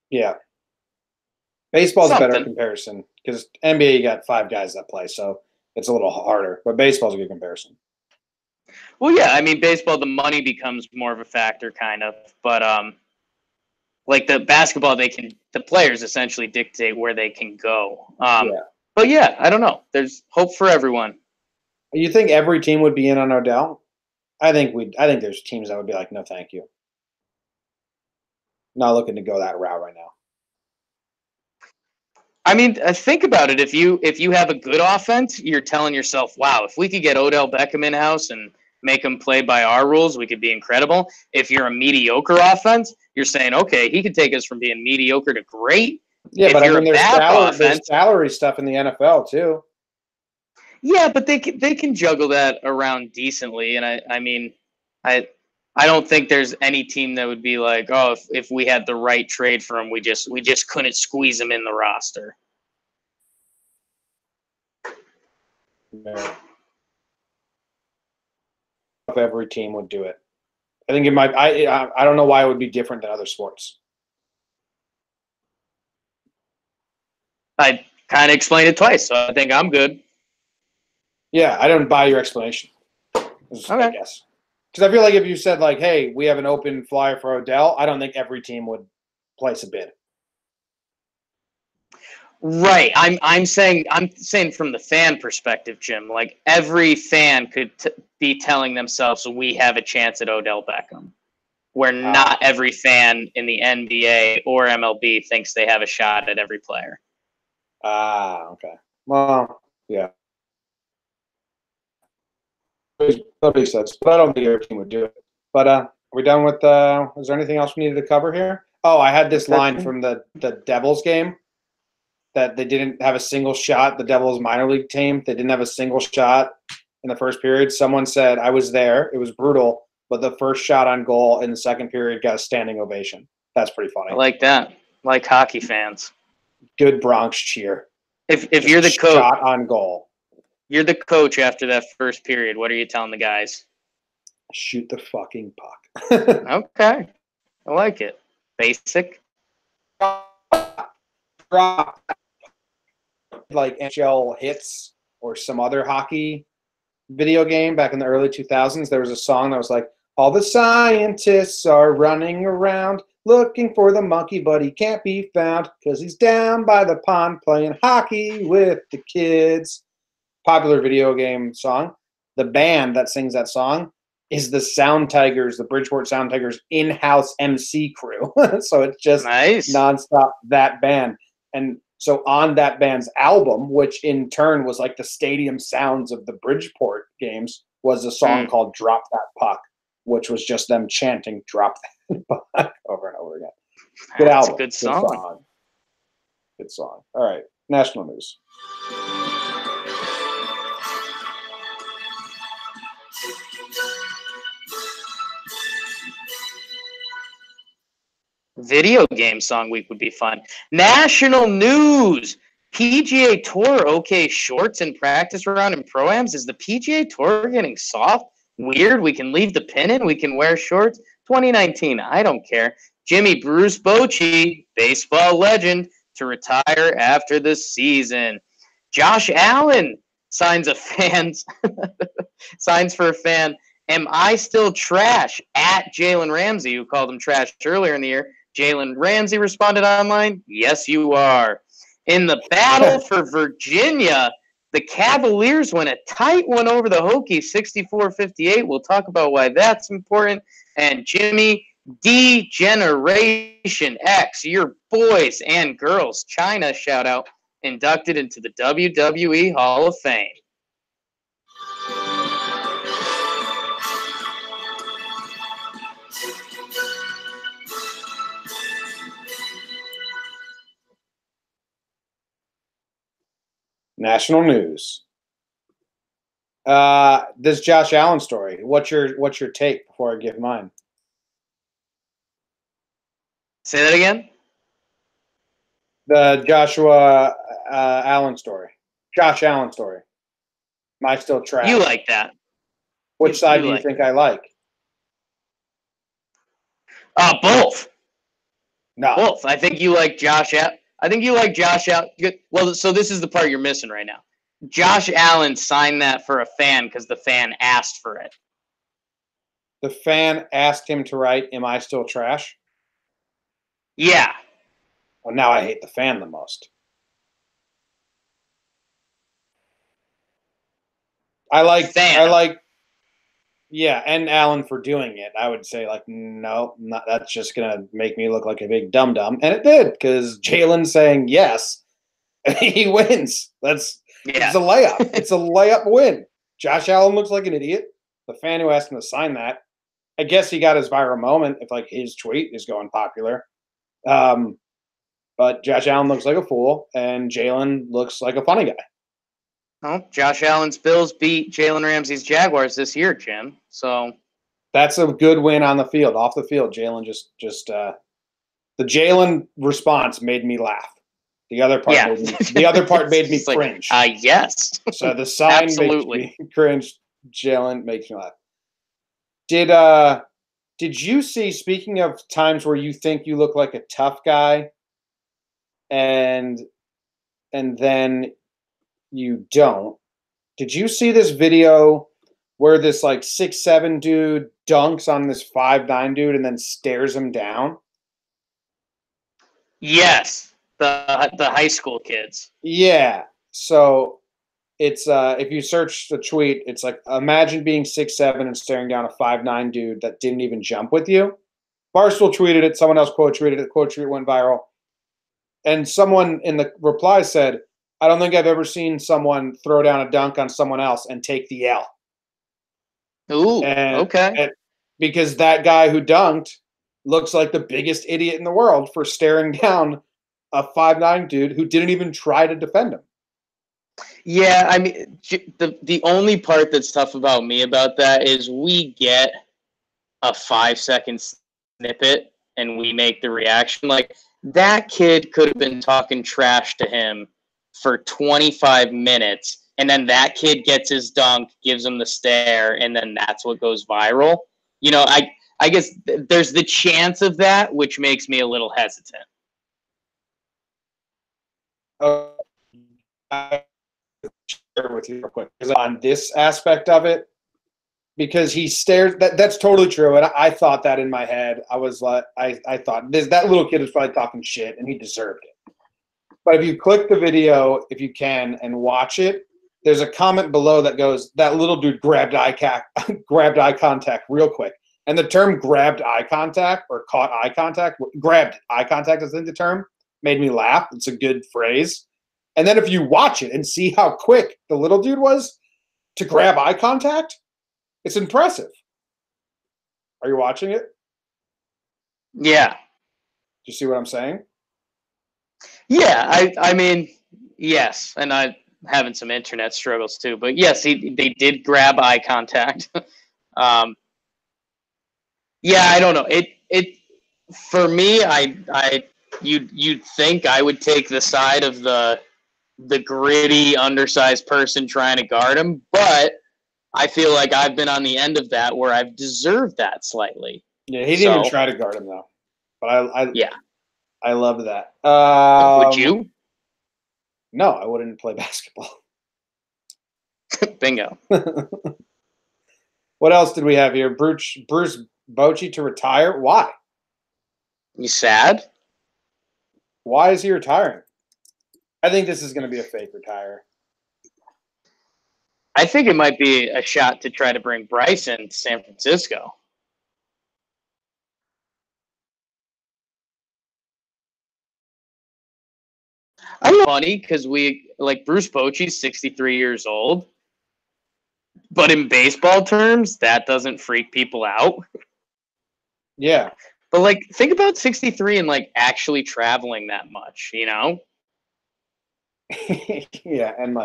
Yeah. Baseball's a better comparison because NBA you got 5 guys that play, so it's a little harder. But baseball's a good comparison. Well, yeah, I mean, baseball, the money becomes more of a factor, kind of. But like the basketball, the players essentially dictate where they can go. But yeah, I don't know. There's hope for everyone. You think every team would be in on Odell? I think there's teams that would be like, no, thank you. Not looking to go that route right now. I mean, think about it. If you have a good offense, you're telling yourself, wow, if we could get Odell Beckham in-house and make him play by our rules, we could be incredible. If you're a mediocre offense, you're saying, okay, he could take us from being mediocre to great. Yeah, but I mean, there's salary stuff in the NFL too. Yeah, but they can juggle that around decently, and I mean, I don't think there's any team that would be like, oh, if we had the right trade for him, we just couldn't squeeze him in the roster. No. If every team would do it, I think it might. I don't know why it would be different than other sports. I kind of explained it twice, so I think I'm good. Yeah, I don't buy your explanation. Okay. I guess. Because I feel like if you said, like, hey, we have an open flyer for Odell, I don't think every team would place a bid. Right. I'm saying from the fan perspective, Jim. Like every fan could be telling themselves, "We have a chance at Odell Beckham," where not every fan in the NBA or MLB thinks they have a shot at every player. Okay. Well, yeah. That makes sense. But I don't think every team would do it. But are we done with is there anything else we needed to cover here? Oh, I had this line from the Devils game that they didn't have a single shot. The Devils minor league team, they didn't have a single shot in the first period. Someone said, I was there. It was brutal. But the first shot on goal in the second period got a standing ovation. That's pretty funny. I like that. Like hockey fans. Good Bronx cheer. If you're the coach, shot on goal. You're the coach after that first period. What are you telling the guys? Shoot the fucking puck. Okay. I like it. Basic. Like NHL hits or some other hockey video game back in the early 2000s, there was a song that was like, all the scientists are running around looking for the monkey, but he can't be found because he's down by the pond playing hockey with the kids. Popular video game song. The band that sings that song is the Sound Tigers, the Bridgeport Sound Tigers in-house MC crew. So it's just nice. nonstop that band. And so on that band's album, which in turn was like the stadium sounds of the Bridgeport games, was a song called Drop That Puck, which was just them chanting Drop That Puck over and over again. Good album. A good song. Good song. All right. National news. Video game song week would be fun. National news. PGA Tour okay shorts in practice round and pro-ams. Is the PGA Tour getting soft? Weird. We can leave the pin in. We can wear shorts. 2019. I don't care. Jimmy Bruce Bochy, baseball legend, to retire after the season. Josh Allen signs for a fan. Am I still trash? At Jalen Ramsey, who called him trash earlier in the year. Jalen Ramsey responded online, yes, you are. In the battle for Virginia, the Cavaliers win a tight one over the Hokies, 64-58. We'll talk about why that's important. And Jimmy, D-Generation X, your boys and girls, China shout out, inducted into the WWE Hall of Fame. National news. This Josh Allen story. What's your take before I give mine? Say that again. The Joshua Allen story. Josh Allen story. Am I still trash? You like that? Which side do you think I like? Both. No. Both. I think you like Josh Allen. Well, so this is the part you're missing right now. Josh Allen signed that for a fan because the fan asked for it. The fan asked him to write, am I still trash? Yeah. Well, now I hate the fan the most. Yeah, and Allen for doing it. I would say, like, no, that's just going to make me look like a big dum-dum. And it did, because Jalen saying yes, he wins. It's a layup. It's a layup win. Josh Allen looks like an idiot. The fan who asked him to sign that, I guess he got his viral moment if, like, his tweet is going popular. But Josh Allen looks like a fool, and Jalen looks like a funny guy. Well, Josh Allen's Bills beat Jalen Ramsey's Jaguars this year, Jim. So that's a good win on the field. Off the field, Jalen just the Jalen response made me laugh. The other part made me cringe. Yes. So the sign Absolutely. makes me cringe. Jalen makes me laugh. Did you see, speaking of times where you think you look like a tough guy and and then you don't. Did you see this video where this like 6'7" dude dunks on this 5'9" dude and then stares him down? Yes, the high school kids. Yeah. So it's if you search the tweet, it's like imagine being 6'7" and staring down a 5'9" dude that didn't even jump with you. Barstool tweeted it, someone else quote tweeted it, quote tweet went viral. And someone in the reply said, I don't think I've ever seen someone throw down a dunk on someone else and take the L. Ooh, okay. And because that guy who dunked looks like the biggest idiot in the world for staring down a 5'9" dude who didn't even try to defend him. Yeah, I mean, the only part that's tough about me about that is we get a 5-second snippet and we make the reaction. Like, that kid could have been talking trash to him for 25 minutes, and then that kid gets his dunk, gives him the stare, and then that's what goes viral. You know, I guess there's the chance of that, which makes me a little hesitant. I share with you real quick on this aspect of it, because he stares. That's totally true, and I thought that in my head. I was like, I thought that little kid was probably talking shit, and he deserved it. But if you click the video, if you can, and watch it, there's a comment below that goes, "That little dude grabbed eye contact real quick." And the term "grabbed eye contact" or "caught eye contact," grabbed eye contact is the term, made me laugh. It's a good phrase. And then if you watch it and see how quick the little dude was to grab eye contact, it's impressive. Are you watching it? Yeah. Do you see what I'm saying? Yeah, I mean, yes, and I'm having some internet struggles too, but yes, they did grab eye contact. Yeah, I don't know. It for me, you'd think I would take the side of the gritty, undersized person trying to guard him, but I feel like I've been on the end of that where I've deserved that slightly. Yeah, he didn't even try to guard him though. But yeah, I love that. would you? No, I wouldn't play basketball. Bingo. What else did we have here? Bruce Bochy to retire. Why? You sad? Why is he retiring? I think this is going to be a fake retire. I think it might be a shot to try to bring Bryson to San Francisco. I'm funny because Bruce Bochy's 63 years old, but in baseball terms, that doesn't freak people out. Yeah. But think about 63 and actually traveling that much, you know? Yeah, and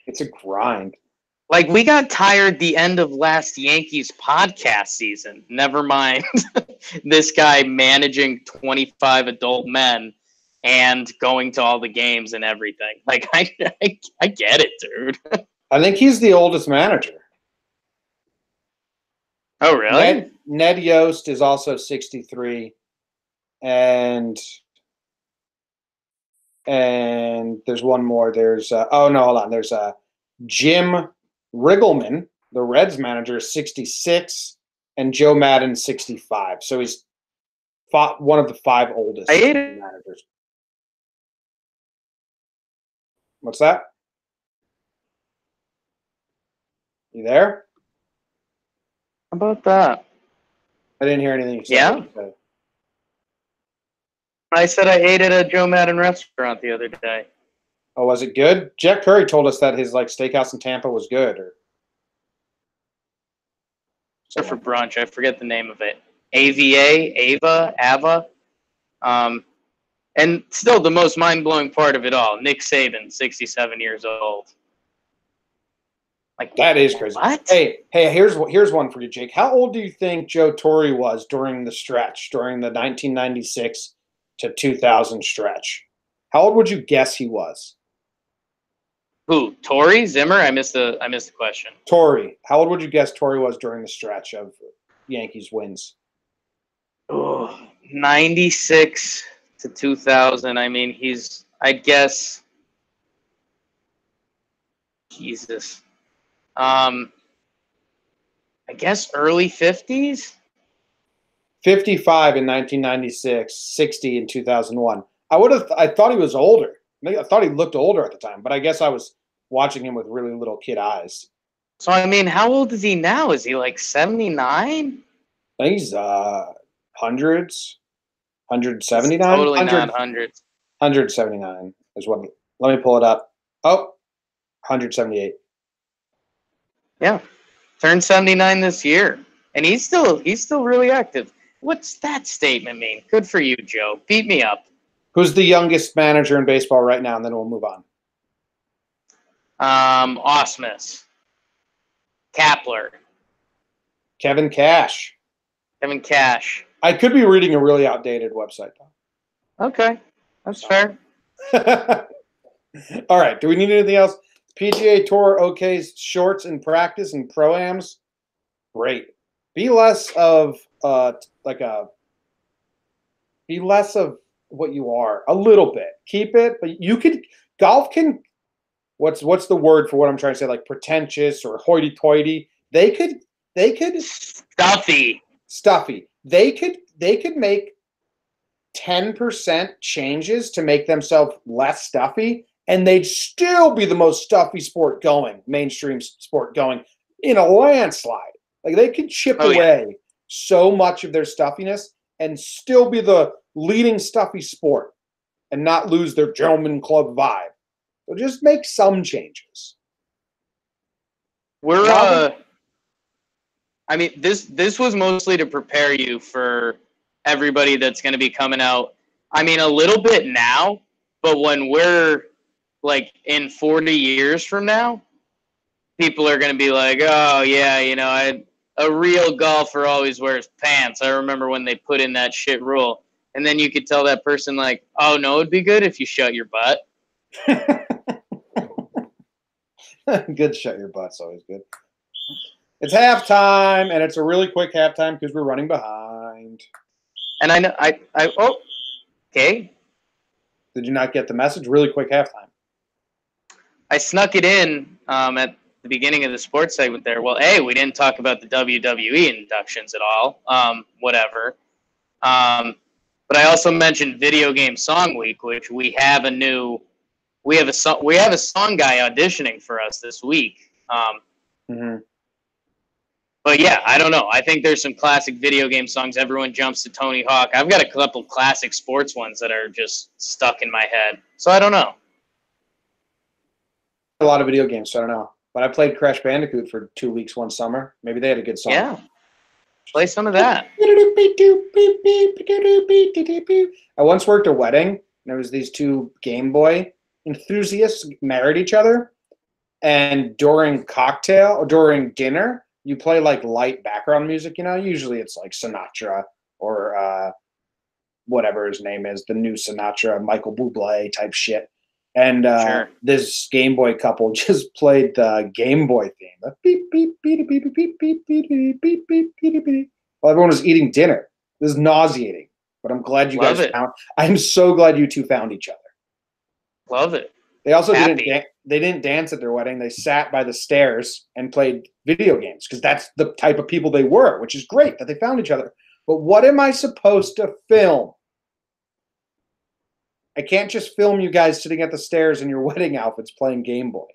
it's a grind. We got tired the end of last Yankees podcast season. Never mind this guy managing 25 adult men and going to all the games and everything. I get it, dude. I think he's the oldest manager. Oh, really? Ned Yost is also 63, and there's one more. There's hold on. There's Jim Riggleman, the Reds manager, is 66, and Joe Madden 65. So he's one of the 5 oldest managers. What's that? You there? How about that? I didn't hear anything you said. Yeah? I said I ate at a Joe Madden restaurant the other day. Oh, was it good? Jack Curry told us that his steakhouse in Tampa was good. Except for brunch. I forget the name of it. Ava. And still the most mind-blowing part of it all, Nick Saban, 67 years old. That is crazy. What? Hey, here's one for you, Jake. How old do you think Joe Torre was during the 1996 to 2000 stretch? How old would you guess he was? Who? Torre? Zimmer? I missed the question. Torre. How old would you guess Torre was during the stretch of Yankees wins? Oh, 96 to 2000. I mean, I'd guess Jesus. I guess early 50s? 55 in 1996, 60 in 2001. I thought he was older. I thought he looked older at the time, but I guess I was watching him with really little kid eyes. So, I mean, how old is he now? Is he like 79? I think he's hundreds, 179, Totally not hundreds. 179 is what. Let me pull it up. Oh, 178. Yeah, turned 79 this year, and he's still really active. What's that statement mean? Good for you, Joe. Beat me up. Who's the youngest manager in baseball right now? And then we'll move on. Osmus, Kapler, Kevin Cash. Kevin Cash. I could be reading a really outdated website, though. Okay, that's fair. All right. Do we need anything else? PGA Tour OK's shorts in practice and pro-ams. Great. Be less of be less of what you are a little bit. Keep it, but you could golf can what's the word for what I'm trying to say? Like pretentious or hoity-toity. They could stuffy. They could make 10% changes to make themselves less stuffy, and they'd still be the most stuffy sport going, mainstream sport going, in a landslide. Like they could chip away so much of their stuffiness and still be the leading stuffy sport and not lose their gentleman club vibe. So just make some changes. I mean, this was mostly to prepare you for everybody that's going to be coming out. I mean, a little bit now, but when we're like in 40 years from now, people are going to be like, oh, yeah, you know, a real golfer always wears pants. I remember when they put in that shit rule. And then you could tell that person, like, oh, no, it'd be good if you shut your butt. Good shut your butt's always good. It's halftime, and it's a really quick halftime because we're running behind. And I know, okay. Did you not get the message? Really quick halftime. I snuck it in at the beginning of the sports segment there. Well, we didn't talk about the WWE inductions at all. Whatever. But I also mentioned Video Game Song Week, which we have a song guy auditioning for us this week. But yeah, I don't know. I think there's some classic video game songs. Everyone jumps to Tony Hawk. I've got a couple classic sports ones that are just stuck in my head. So I don't know. A lot of video games, so I don't know. But I played Crash Bandicoot for 2 weeks one summer. Maybe they had a good song. Yeah. Play some of that. I once worked a wedding, and there was these two Game Boy enthusiasts married each other. And during dinner, you play like light background music, you know. Usually it's like Sinatra or whatever his name is, the new Sinatra, Michael Bublé type shit. And this Game Boy couple just played the Game Boy theme. The beep beep beep beep beep beep beep beep beep beep beep beep. While everyone was eating dinner. This is nauseating. But I'm glad you guys found. I'm so glad you two found each other. Love it. They also didn't dance at their wedding. They sat by the stairs and played video games because that's the type of people they were, which is great that they found each other. But what am I supposed to film? I can't just film you guys sitting at the stairs in your wedding outfits playing Game Boy.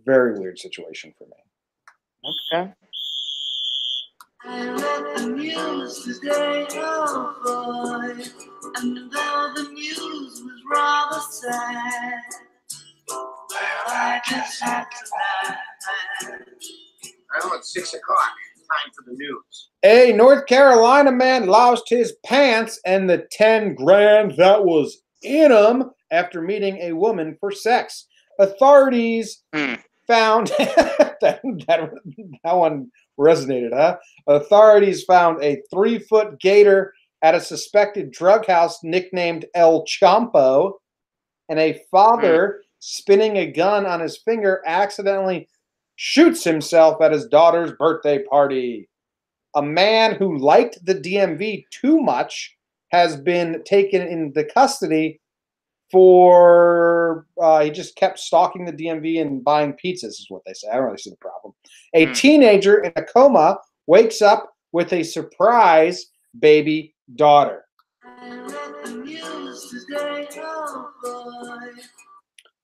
Very weird situation for me. Okay. I read the news today, oh boy, and though the news was rather sad, well, I just had to laugh. I know it's 6 o'clock. Time for the news. A North Carolina man lost his pants and the 10 grand that was in them after meeting a woman for sex. Authorities found that one resonated, huh? Authorities found a 3-foot gator at a suspected drug house nicknamed El Chompo, and a father spinning a gun on his finger accidentally shoots himself at his daughter's birthday party. A man who liked the DMV too much has been taken into custody for he just kept stalking the DMV and buying pizzas, is what they say. I don't really see the problem. A teenager in a coma wakes up with a surprise baby daughter.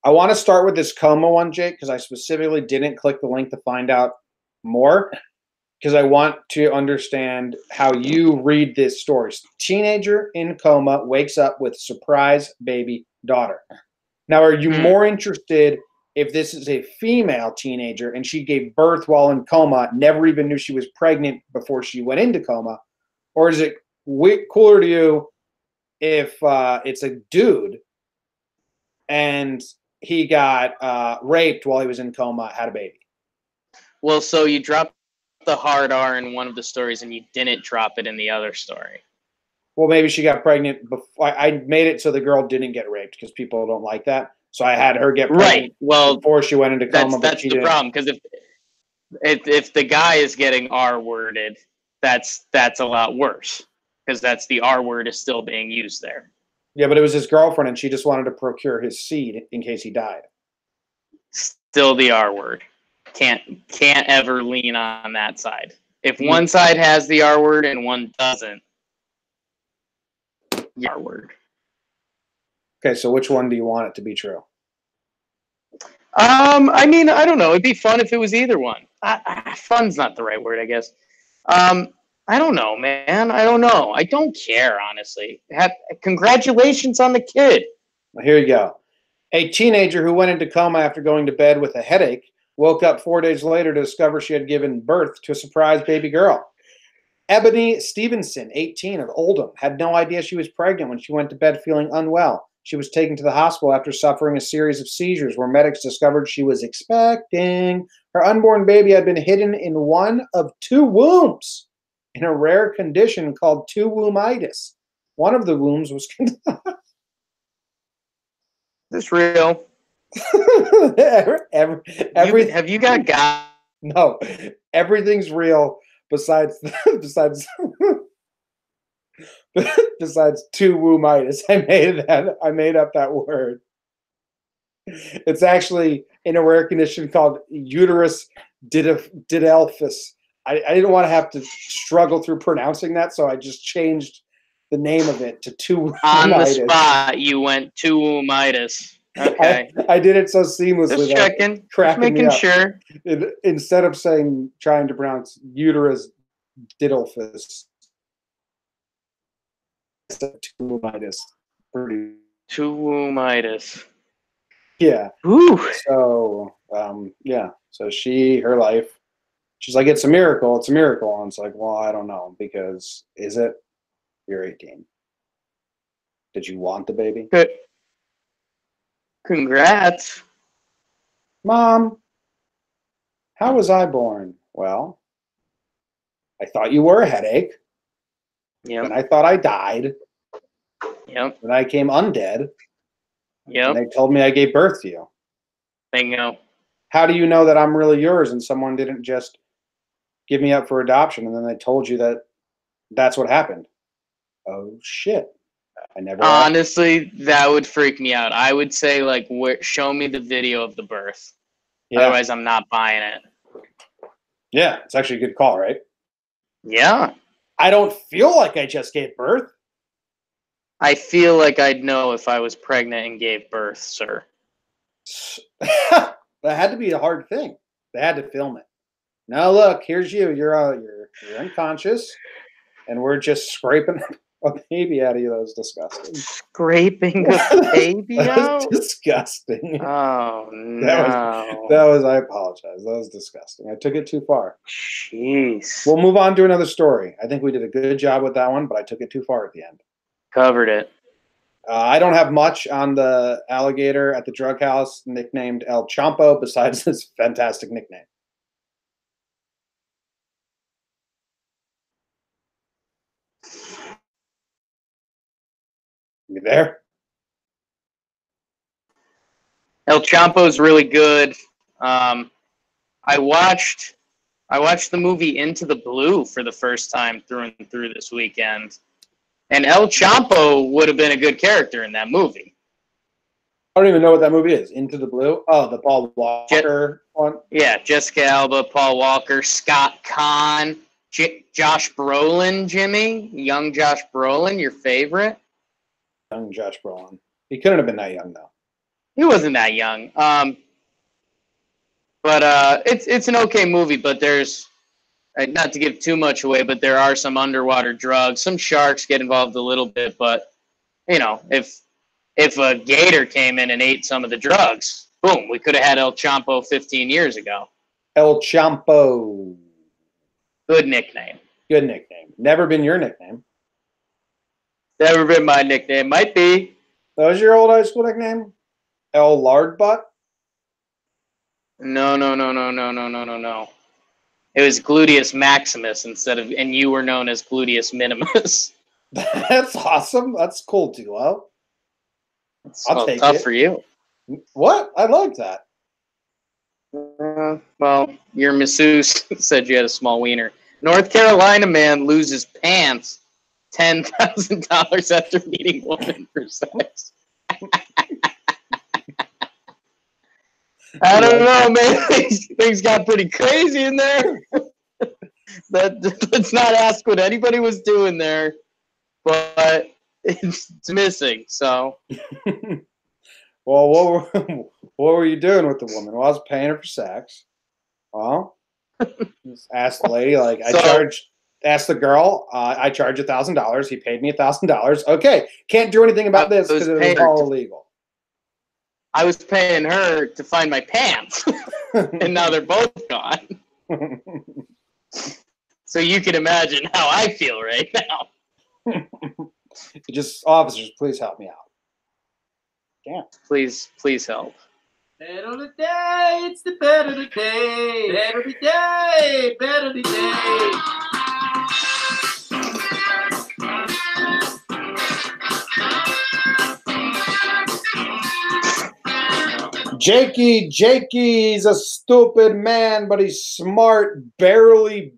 I want to start with this coma one, Jake, because I specifically didn't click the link to find out more, because I want to understand how you read this story. Teenager in coma wakes up with surprise baby daughter. Now, are you more interested if this is a female teenager and she gave birth while in coma, never even knew she was pregnant before she went into coma? Or is it cooler to you if it's a dude and he got raped while he was in coma, had a baby? Well, so you dropped the hard R in one of the stories and you didn't drop it in the other story. Well, maybe she got pregnant before. I made it so the girl didn't get raped because people don't like that. So I had her get pregnant before she went into coma. That's the problem, because if the guy is getting R worded, that's a lot worse, because that's the R word is still being used there. Yeah, but it was his girlfriend, and she just wanted to procure his seed in case he died. Still the R word. Can't ever lean on that side. If one side has the R word and one doesn't, the R word. Okay, so which one do you want it to be true? I mean, I don't know. It'd be fun if it was either one. Fun's not the right word, I guess. I don't know, man. I don't know. I don't care, honestly. Congratulations on the kid. Well, here you go. A teenager who went into coma after going to bed with a headache woke up 4 days later to discover she had given birth to a surprise baby girl. Ebony Stevenson, 18, of Oldham, had no idea she was pregnant when she went to bed feeling unwell. She was taken to the hospital after suffering a series of seizures where medics discovered she was expecting. Her unborn baby had been hidden in one of two wombs in a rare condition called two-wombitis. One of the wombs was... This real? Have you got God? No, everything's real besides besides two-wombitis. I made up that word. It's actually in a rare condition called uterus didelphys. I didn't want to have to struggle through pronouncing that, so I just changed the name of it to two-wombitis. On the spot, you went two-wombitis. Okay. I did it so seamlessly. Just checking. Making sure. Instead of trying to pronounce uterus didelphys. Two-wombitis. Two-wombitis. Yeah. Ooh. So, yeah. So her life, she's like, it's a miracle. It's a miracle. And it's like, well, I don't know, because is it? You're 18. Did you want the baby? Good. Congrats. Mom, how was I born? Well, I thought you were a headache. Yep. And I thought I died. Yep. And I came undead. Yep. And they told me I gave birth to you. Bingo. How do you know that I'm really yours and someone didn't just give me up for adoption and then they told you that that's what happened? Oh, shit. I never Honestly, that would freak me out. I would say, like, show me the video of the birth. Yeah. Otherwise, I'm not buying it. Yeah, it's actually a good call, right? Yeah. I don't feel like I just gave birth. I feel like I'd know if I was pregnant and gave birth, sir. That had to be a hard thing. They had to film it. Now look, here's you. You're unconscious, and we're just scraping a baby out of you. That was disgusting. Scraping a baby out? Disgusting. Oh, no. That was, I apologize. That was disgusting. I took it too far. Jeez. We'll move on to another story. I think we did a good job with that one, but I took it too far at the end. Covered it. I don't have much on the alligator at the drug house nicknamed El Chompo besides this fantastic nickname. You there? El Chompo's really good. I watched the movie Into the Blue for the first time through and through this weekend. And El Chompo would have been a good character in that movie. I don't even know what that movie is. Into the Blue? Oh, the Paul Walker one? Yeah, Jessica Alba, Paul Walker, Scott Conn, Josh Brolin, Jimmy. Young Josh Brolin, your favorite? Young Josh Brolin. He couldn't have been that young, though. He wasn't that young. But it's an okay movie, but there's, not to give too much away, but there are some underwater drugs. Some sharks get involved a little bit, but, you know, if a gator came in and ate some of the drugs, boom, we could have had El Champo 15 years ago. El Champo. Good nickname. Good nickname. Never been your nickname. Never been my nickname. Might be. That was your old high school nickname? El Lardbutt? No. It was Gluteus Maximus and you were known as Gluteus Minimus. That's awesome. That's cool, Duo. I'll take tough it. For you. What? I like that. Well, your masseuse said you had a small wiener. North Carolina man loses pants $10,000 after meeting woman for sex. I don't know, man. Things got pretty crazy in there. Let's not ask what anybody was doing there, but it's missing. So, well, what were you doing with the woman? Well, I was paying her for sex. Well, just asked the lady, like, asked the girl, I charge $1,000. He paid me $1,000. Okay, can't do anything about this because it was all illegal. I was paying her to find my pants, and now they're both gone. So you can imagine how I feel right now. Just, officers, please help me out. Damn. Please help. Better the day, it's the better the day. Better the day, better the day. Jakey's a stupid man, but he's smart. Barely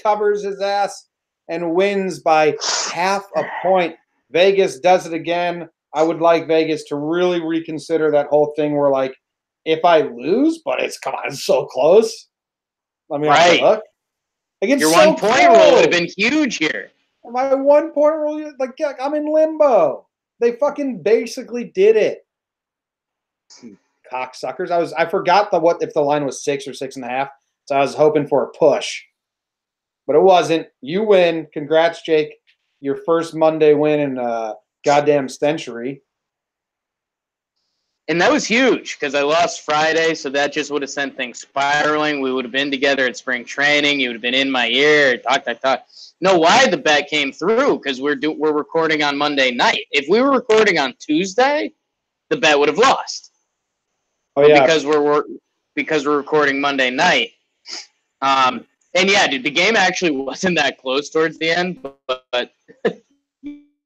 covers his ass and wins by half a point. Vegas does it again. I would like Vegas to really reconsider that whole thing where, like, if I lose, but it's so close. Let me look. Like, your 1 point rule would have been huge here. My 1 point rule, like, I'm in limbo. They fucking basically did it. Cocksuckers. I forgot if the line was 6 or 6.5, so I was hoping for a push, but it wasn't. You win. Congrats, Jake. Your first Monday win in a goddamn century. And that was huge because I lost Friday, so that just would have sent things spiraling. We would have been together at spring training. You would have been in my ear. Talk. Know why the bet came through? Because we're recording on Monday night. If we were recording on Tuesday, the bet would have lost. Oh yeah, because we're recording Monday night. And yeah, dude, the game actually wasn't that close towards the end, but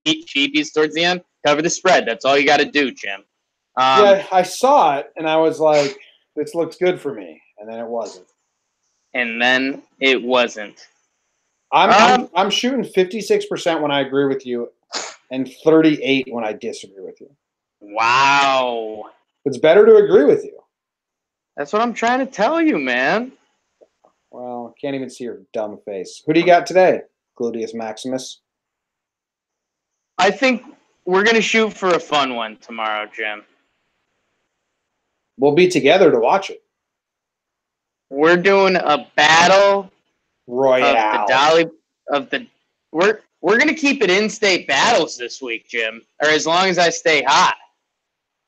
cheapies towards the end. Cover the spread. That's all you got to do, Jim. Yeah, I saw it and I was like, "This looks good for me," and then it wasn't. I'm shooting 56% when I agree with you, and 38% when I disagree with you. Wow. It's better to agree with you. That's what I'm trying to tell you, man. Well, can't even see your dumb face. Who do you got today, Gluteus Maximus? I think we're going to shoot for a fun one tomorrow, Jim. We'll be together to watch it. We're doing a battle royale we're going to keep it in-state battles this week, Jim, or as long as I stay hot.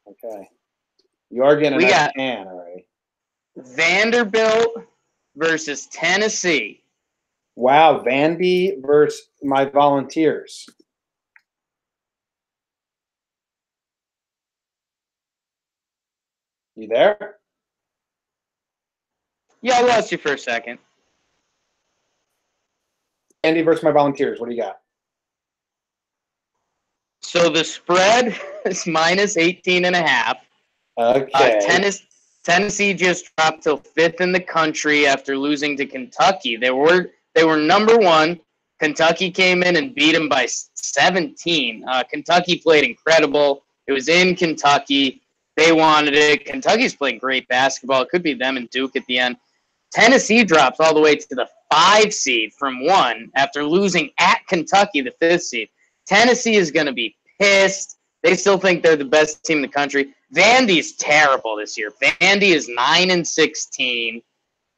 Okay. You are getting a can already. Vanderbilt versus Tennessee. Wow, Vandy versus my Volunteers. You there? Yeah, I lost you for a second. Vandy versus my Volunteers. What do you got? So the spread is minus 18.5. Okay. Tennessee just dropped to 5th in the country after losing to Kentucky. They were number 1. Kentucky came in and beat them by 17. Kentucky played incredible. It was in Kentucky. They wanted it. Kentucky's playing great basketball. It could be them and Duke at the end. Tennessee drops all the way to the 5 seed from 1 after losing at Kentucky, the 5th seed. Tennessee is going to be pissed. They still think they're the best team in the country. Vandy's terrible this year. Vandy is 9-16.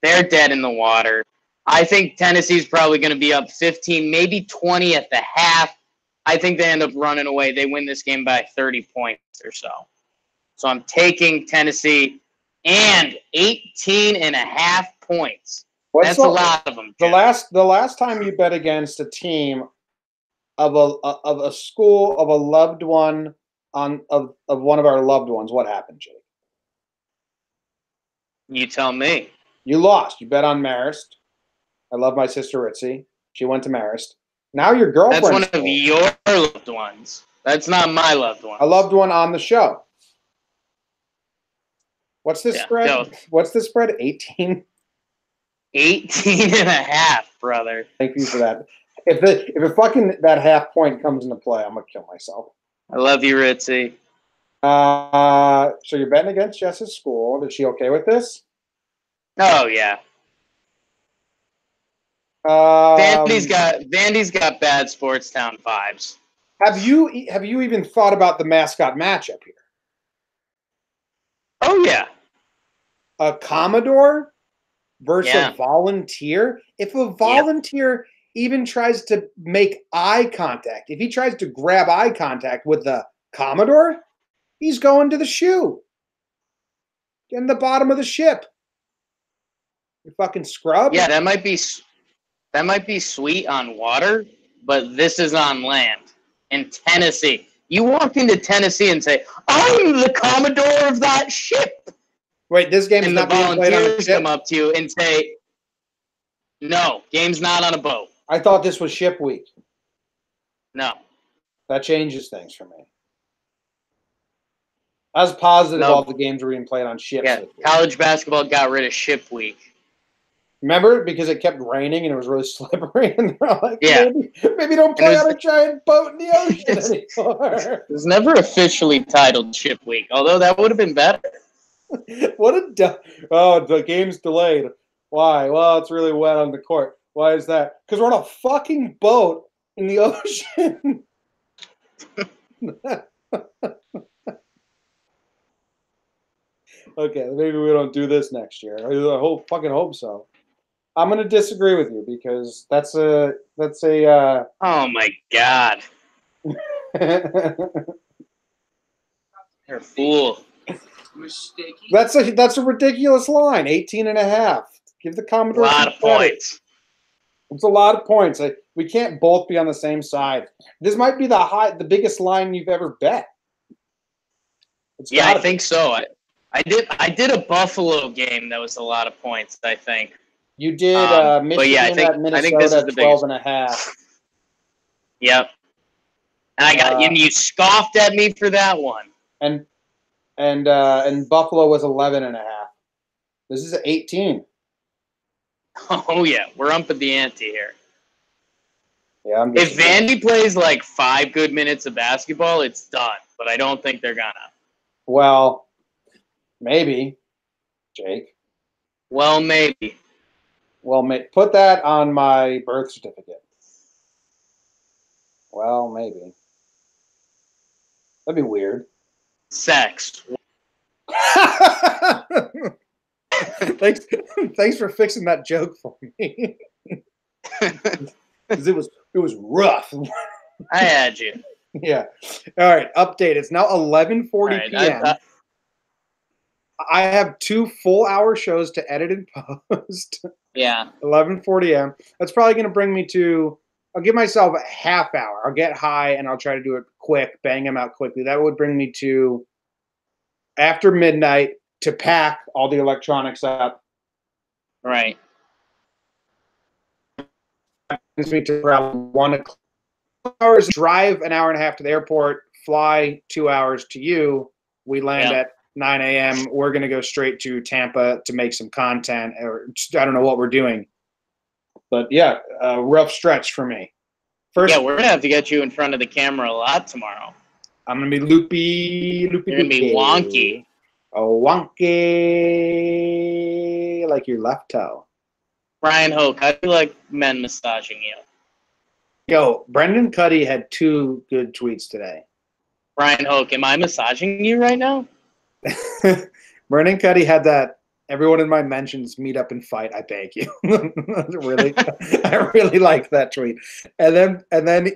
They're dead in the water. I think Tennessee's probably going to be up 15, maybe 20 at the half. I think they end up running away. They win this game by 30 points or so. So I'm taking Tennessee and 18.5 points. That's a lot of them. The last time you bet against a team of a school of a loved one of one of our loved ones, what happened, Jake? You tell me. You lost. You bet on Marist. I love my sister Ritzy. She went to Marist. Now your girlfriend. That's one of your loved ones. That's not my loved one. A loved one on the show. What's this spread? No. What's the spread? 18? 18.5, brother. Thank you for that. If a fucking that half point comes into play, I'm gonna kill myself. I love you, Ritzy. So you're betting against Jess's school. Is she okay with this? Oh yeah. Vandy's got bad sports town vibes. Have you even thought about the mascot matchup here? Oh yeah. A Commodore versus a volunteer. If a volunteer even tries to make eye contact, if he tries to grab eye contact with the Commodore, he's going to the shoe. Get in the bottom of the ship. You fucking scrub. Yeah, that might be sweet on water, but this is on land in Tennessee. You walk into Tennessee and say, "I'm the Commodore of that ship." Wait, this game is and not the being played on a volunteers ship? come up to you and say, "No, game's not on a boat." I thought this was ship week. No. That changes things for me. I was positive all the games were being played on ships. Yeah, college basketball got rid of ship week. Remember? Because it kept raining and it was really slippery. And they're like, yeah. maybe don't play on a giant boat in the ocean anymore. It was never officially titled ship week, although that would have been better. What a the game's delayed. Why? Well, it's really wet on the court. Why is that? Because we're on a fucking boat in the ocean. Okay, maybe we don't do this next year. I fucking hope so. I'm gonna disagree with you because that's a Oh my god. You're a fool. That's a ridiculous line. 18.5. Give the Commodore a lot of points. It's a lot of points. We can't both be on the same side. This might be the biggest line you've ever bet. Yeah, I think so. I did a Buffalo game that was a lot of points, I think. You did Michigan at Minnesota 12.5. Yep. And you scoffed at me for that one. And Buffalo was 11.5. This is 18. Oh yeah, we're up at the ante here. Yeah, if Vandy plays like 5 good minutes of basketball, it's done. But I don't think they're gonna. Well, maybe, Jake. Well, maybe. Well, put that on my birth certificate. Well, maybe. That'd be weird. Sex. Thanks for fixing that joke for me. Because it was rough. I had you. Yeah. All right. Update. It's now 11:40 p.m. I have 2 full-hour shows to edit and post. Yeah. 11:40 a.m. That's probably going to bring me to. I'll give myself a half hour. I'll get high and I'll try to do it quick, bang them out quickly. That would bring me to after midnight to pack all the electronics up. Right. Brings me to around 1 hours. Drive an hour and a half to the airport. Fly 2 hours to you. We land at 9 a.m. We're going to go straight to Tampa to make some content. Or I don't know what we're doing. But, yeah, a rough stretch for me. First, we're going to have to get you in front of the camera a lot tomorrow. I'm going to be loopy. You're going to be wonky. Oh, wonky, like your left toe. Brian Hoke, how do you like men massaging you? Yo, Brendan Cuddy had 2 good tweets today. Brian Hoke, am I massaging you right now? Brendan Cuddy had that. Everyone in my mentions meet up and fight. I beg you. Really, I really liked that tweet. And then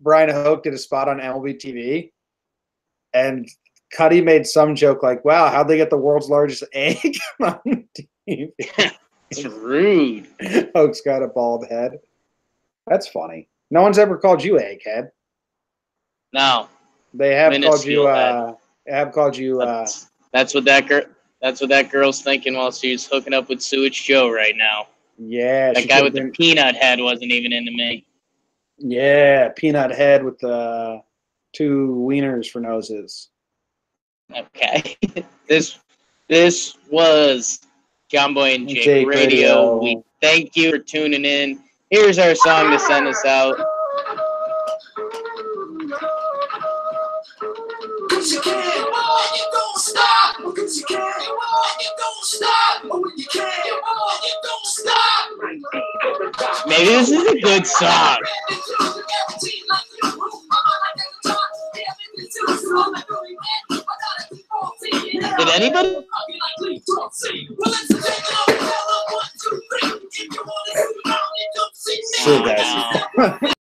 Brian Hoke did a spot on MLB TV, and Cuddy made some joke like, "Wow, how'd they get the world's largest egg on TV?" It's rude. Hoke's got a bald head. That's funny. No one's ever called you egghead. No. They have called Minuscule you. head. They have called you. That's what that girl. That's what that girl's thinking while she's hooking up with Sewage Joe right now. Yeah, That guy with the peanut head wasn't even into me. Yeah, peanut head with the 2 wieners for noses. Okay. This was Jomboy and Jake Radio. We thank you for tuning in. Here's our song to send us out. You can, you don't stop. You can, you don't stop. You can, you don't stop. Maybe this is a good song. Did anybody? Sick ass.